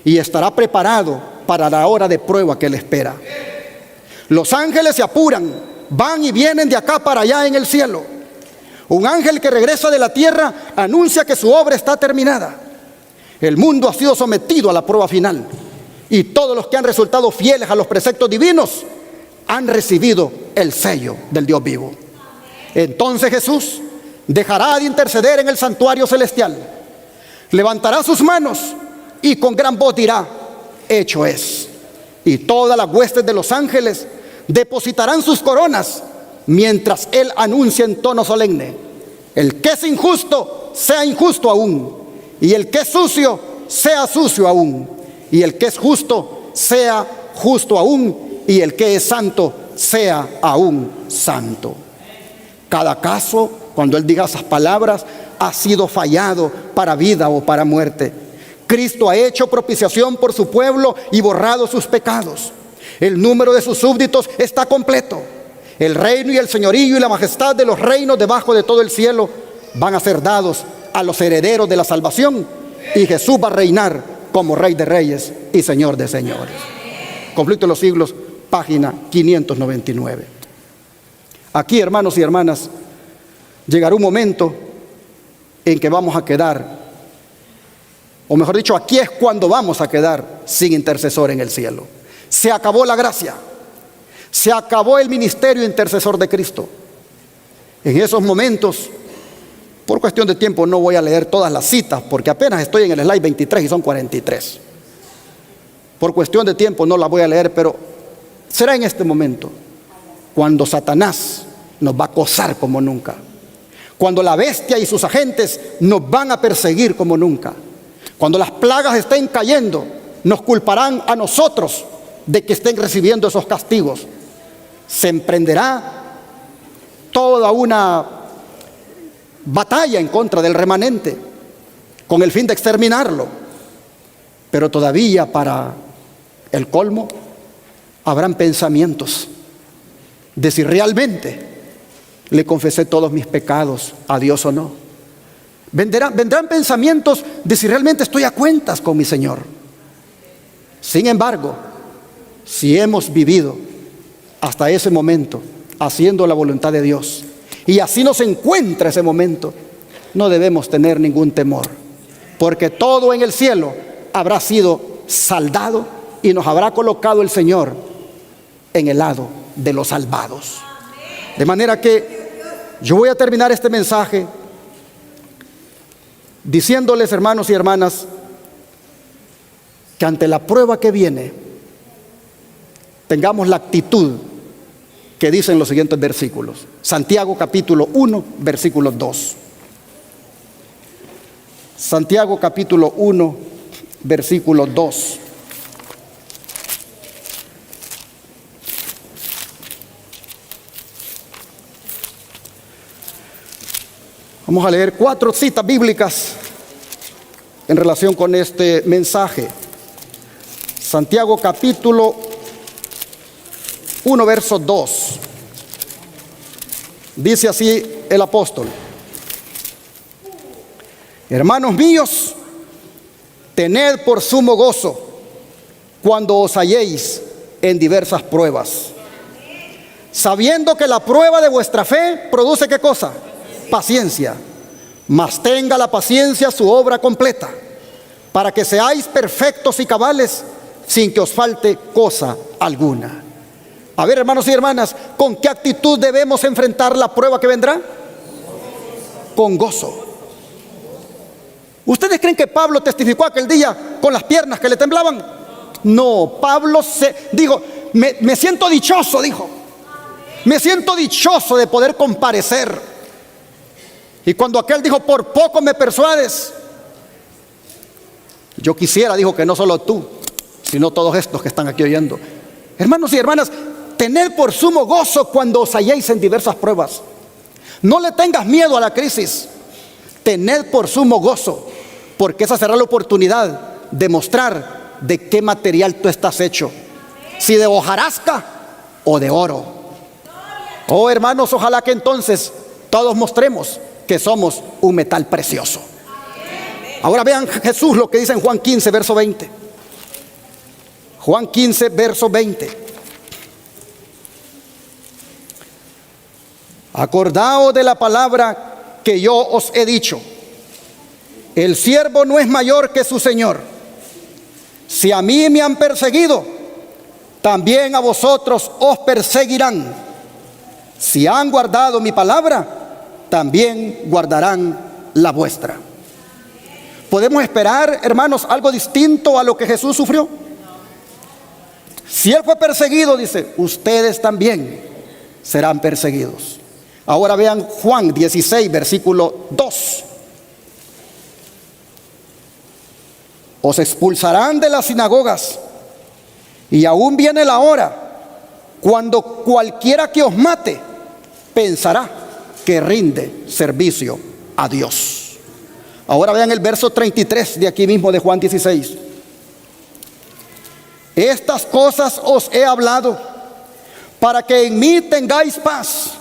y estará preparado para la hora de prueba que le espera. Los ángeles se apuran, van y vienen de acá para allá en el cielo. Un ángel que regresa de la tierra anuncia que su obra está terminada. El mundo ha sido sometido a la prueba final, y todos los que han resultado fieles a los preceptos divinos han recibido el sello del Dios vivo. Entonces Jesús dejará de interceder en el santuario celestial, levantará sus manos y con gran voz dirá: hecho es. Y todas las huestes de los ángeles depositarán sus coronas mientras Él anuncia en tono solemne: el que es injusto, sea injusto aún, y el que es sucio, sea sucio aún, y el que es justo, sea justo aún, y el que es santo, sea aún santo. Cada caso, cuando Él diga esas palabras, ha sido fallado para vida o para muerte. Cristo ha hecho propiciación por su pueblo y borrado sus pecados. El número de sus súbditos está completo. El reino y el señorío y la majestad de los reinos debajo de todo el cielo van a ser dados a los herederos de la salvación, y Jesús va a reinar como Rey de Reyes y Señor de Señores. Conflicto de los siglos, página 599. Aquí, hermanos y hermanas, llegará un momento en que vamos a quedar, o mejor dicho, aquí es cuando vamos a quedar sin intercesor en el cielo. Se acabó la gracia, se acabó el ministerio intercesor de Cristo. En esos momentos, por cuestión de tiempo no voy a leer todas las citas, porque apenas estoy en el slide 23 y son 43. Por cuestión de tiempo no las voy a leer, pero será en este momento cuando Satanás nos va a acosar como nunca, cuando la bestia y sus agentes nos van a perseguir como nunca, cuando las plagas estén cayendo, nos culparán a nosotros de que estén recibiendo esos castigos. Se emprenderá toda una batalla en contra del remanente con el fin de exterminarlo. Pero todavía, para el colmo, habrán pensamientos de si realmente le confesé todos mis pecados a Dios o no. Vendrán pensamientos de si realmente estoy a cuentas con mi Señor. Sin embargo, si hemos vivido hasta ese momento haciendo la voluntad de Dios, y así nos encuentra ese momento, no debemos tener ningún temor, porque todo en el cielo habrá sido saldado y nos habrá colocado el Señor en el lado de los salvados. De manera que yo voy a terminar este mensaje diciéndoles, hermanos y hermanas, que ante la prueba que viene tengamos la actitud que dicen los siguientes versículos. Santiago capítulo 1, versículo 2. Santiago capítulo 1, versículo 2. Vamos a leer 4 citas bíblicas en relación con este mensaje. Santiago capítulo 1, verso 2. Dice así el apóstol: hermanos míos, tened por sumo gozo cuando os halléis en diversas pruebas, sabiendo que la prueba de vuestra fe produce ¿qué cosa? Paciencia. Mas tenga la paciencia su obra completa, para que seáis perfectos y cabales, sin que os falte cosa alguna. A ver, hermanos y hermanas, ¿con qué actitud debemos enfrentar la prueba que vendrá? Con gozo. ¿Ustedes creen que Pablo testificó aquel día con las piernas que le temblaban? No, Pablo dijo, me siento dichoso, dijo. Me siento dichoso de poder comparecer. Y cuando aquel dijo, por poco me persuades, yo quisiera, dijo, que no solo tú, sino todos estos que están aquí oyendo. Hermanos y hermanas, tened por sumo gozo cuando os halléis en diversas pruebas. No le tengas miedo a la crisis. Tened por sumo gozo, porque esa será la oportunidad de mostrar de qué material tú estás hecho. Si de hojarasca o de oro. Oh, hermanos, ojalá que entonces todos mostremos que somos un metal precioso. Ahora vean Jesús lo que dice en Juan 15, verso 20. Juan 15, verso 20. Acordaos de la palabra que yo os he dicho: el siervo no es mayor que su señor. Si a mí me han perseguido, también a vosotros os perseguirán. Si han guardado mi palabra, también guardarán la vuestra. ¿Podemos esperar, hermanos, algo distinto a lo que Jesús sufrió? Si Él fue perseguido, dice, ustedes también serán perseguidos. Ahora vean Juan 16, versículo 2. Os expulsarán de las sinagogas, y aún viene la hora cuando cualquiera que os mate pensará que rinde servicio a Dios. Ahora vean el verso 33 de aquí mismo de Juan 16. Estas cosas os he hablado para que en mí tengáis paz.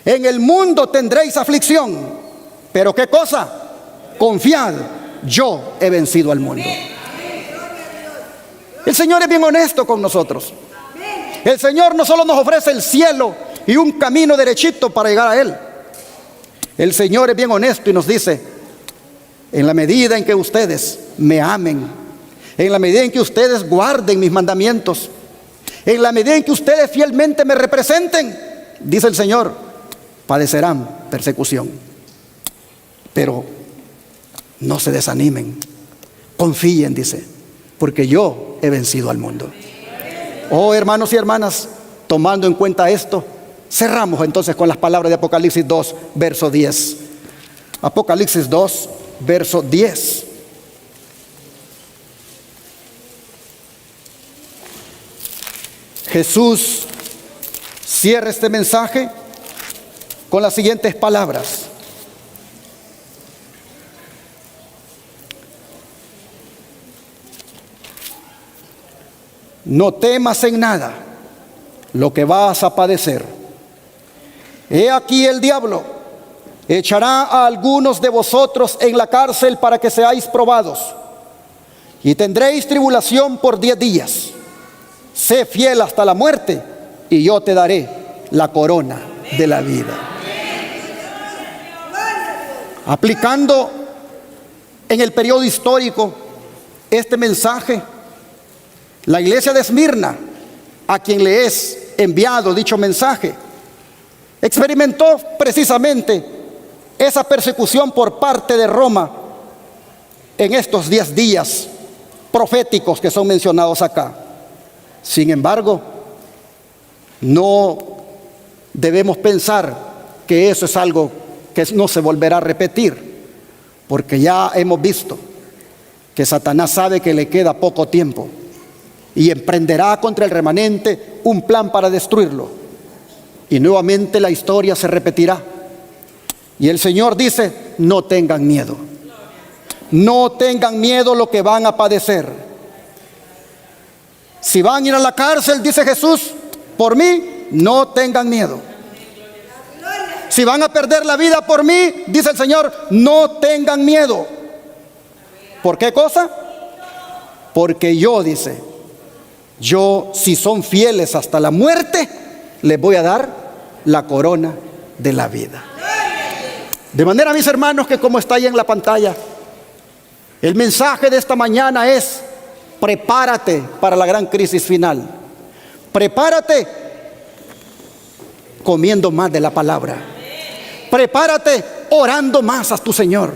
En el mundo tendréis aflicción, pero ¿qué cosa? Confiad, yo he vencido al mundo. El Señor es bien honesto con nosotros. El Señor no solo nos ofrece el cielo y un camino derechito para llegar a Él. El Señor es bien honesto y nos dice: en la medida en que ustedes me amen, en la medida en que ustedes guarden mis mandamientos, en la medida en que ustedes fielmente me representen, dice el Señor, padecerán persecución. Pero no se desanimen, confíen, dice, porque yo he vencido al mundo. Oh, hermanos y hermanas, tomando en cuenta esto, cerramos entonces con las palabras de Apocalipsis 2, verso 10. Apocalipsis 2, verso 10. Jesús cierra este mensaje con las siguientes palabras: no temas en nada lo que vas a padecer. He aquí el diablo echará a algunos de vosotros en la cárcel para que seáis probados, y tendréis tribulación por 10 días. Sé fiel hasta la muerte, y yo te daré la corona de la vida. Aplicando en el periodo histórico este mensaje, la iglesia de Esmirna, a quien le es enviado dicho mensaje, experimentó precisamente esa persecución por parte de Roma en estos 10 días proféticos que son mencionados acá. Sin embargo, no debemos pensar que eso es algo que no se volverá a repetir, porque ya hemos visto que Satanás sabe que le queda poco tiempo y emprenderá contra el remanente un plan para destruirlo, y nuevamente la historia se repetirá. Y el Señor dice: no tengan miedo, no tengan miedo lo que van a padecer. Si van a ir a la cárcel, dice Jesús, por mí, no tengan miedo. Si van a perder la vida por mí, dice el Señor, no tengan miedo. ¿Por qué cosa? Porque yo, dice, yo, si son fieles hasta la muerte, les voy a dar la corona de la vida. De manera, mis hermanos, que como está ahí en la pantalla, el mensaje de esta mañana es: prepárate para la gran crisis final. Prepárate comiendo más de la palabra. Prepárate orando más a tu Señor.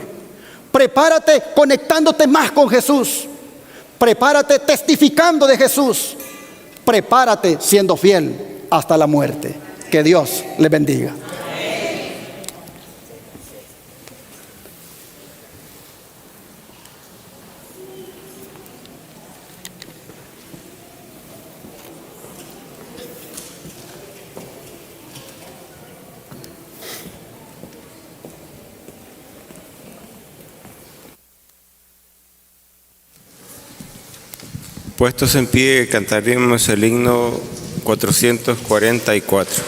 Prepárate conectándote más con Jesús. Prepárate testificando de Jesús. Prepárate siendo fiel hasta la muerte. Que Dios les bendiga. Puestos en pie, cantaremos el himno 444.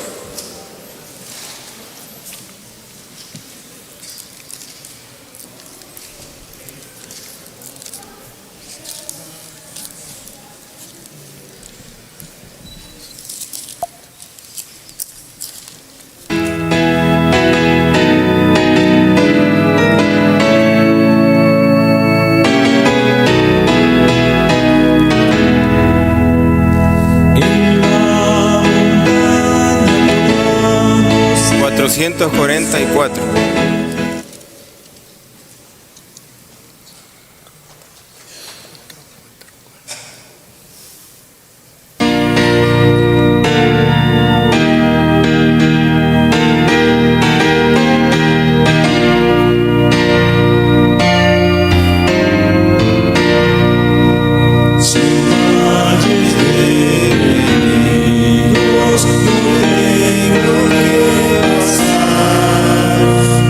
No tengo que pasar.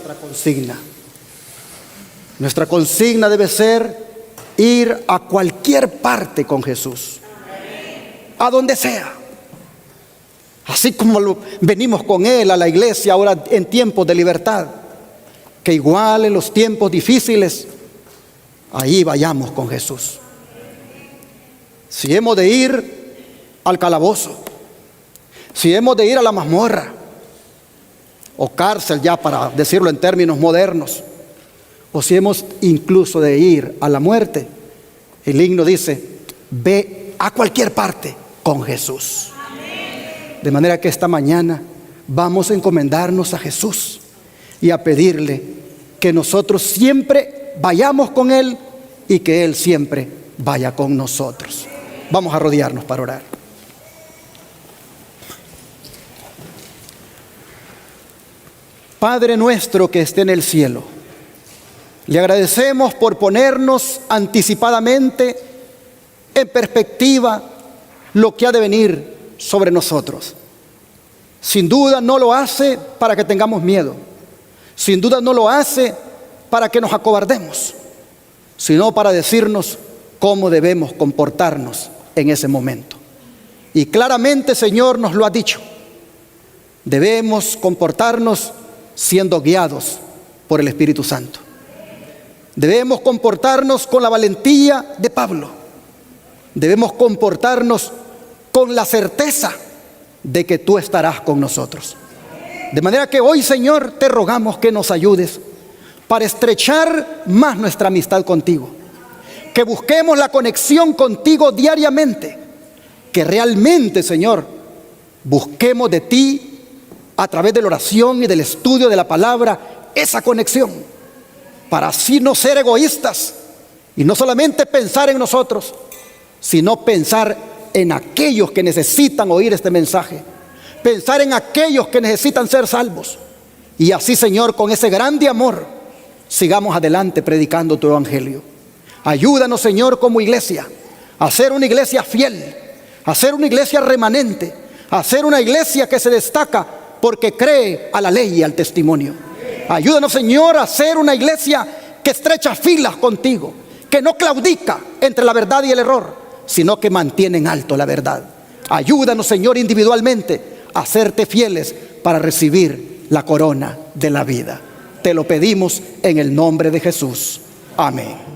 nuestra consigna. Nuestra consigna debe ser ir a cualquier parte con Jesús. A donde sea. Así como venimos con Él a la iglesia ahora en tiempos de libertad, que igual en los tiempos difíciles, ahí vayamos con Jesús. Si hemos de ir al calabozo, si hemos de ir a la mazmorra, o cárcel ya para decirlo en términos modernos, o si hemos incluso de ir a la muerte, el himno dice, ve a cualquier parte con Jesús. De manera que esta mañana vamos a encomendarnos a Jesús y a pedirle que nosotros siempre vayamos con Él y que Él siempre vaya con nosotros. Vamos a arrodillarnos para orar. Padre nuestro que esté en el cielo, le agradecemos por ponernos anticipadamente en perspectiva lo que ha de venir sobre nosotros. Sin duda no lo hace para que tengamos miedo. Sin duda no lo hace para que nos acobardemos, sino para decirnos cómo debemos comportarnos en ese momento. Y claramente, Señor, nos lo ha dicho. Debemos comportarnos siendo guiados por el Espíritu Santo. Debemos comportarnos con la valentía de Pablo. Debemos comportarnos con la certeza de que tú estarás con nosotros. De manera que hoy, Señor, te rogamos que nos ayudes para estrechar más nuestra amistad contigo. Que busquemos la conexión contigo diariamente. Que realmente, Señor, busquemos de ti a través de la oración y del estudio de la palabra esa conexión, para así no ser egoístas y no solamente pensar en nosotros, sino pensar en aquellos que necesitan oír este mensaje, pensar en aquellos que necesitan ser salvos. Y así, Señor, con ese grande amor, sigamos adelante predicando tu evangelio. Ayúdanos, Señor, como iglesia, a ser una iglesia fiel, a ser una iglesia remanente, a ser una iglesia que se destaca porque cree a la ley y al testimonio. Ayúdanos, Señor, a ser una iglesia que estrecha filas contigo, que no claudica entre la verdad y el error, sino que mantiene en alto la verdad. Ayúdanos, Señor, individualmente a serte fieles para recibir la corona de la vida. Te lo pedimos en el nombre de Jesús. Amén.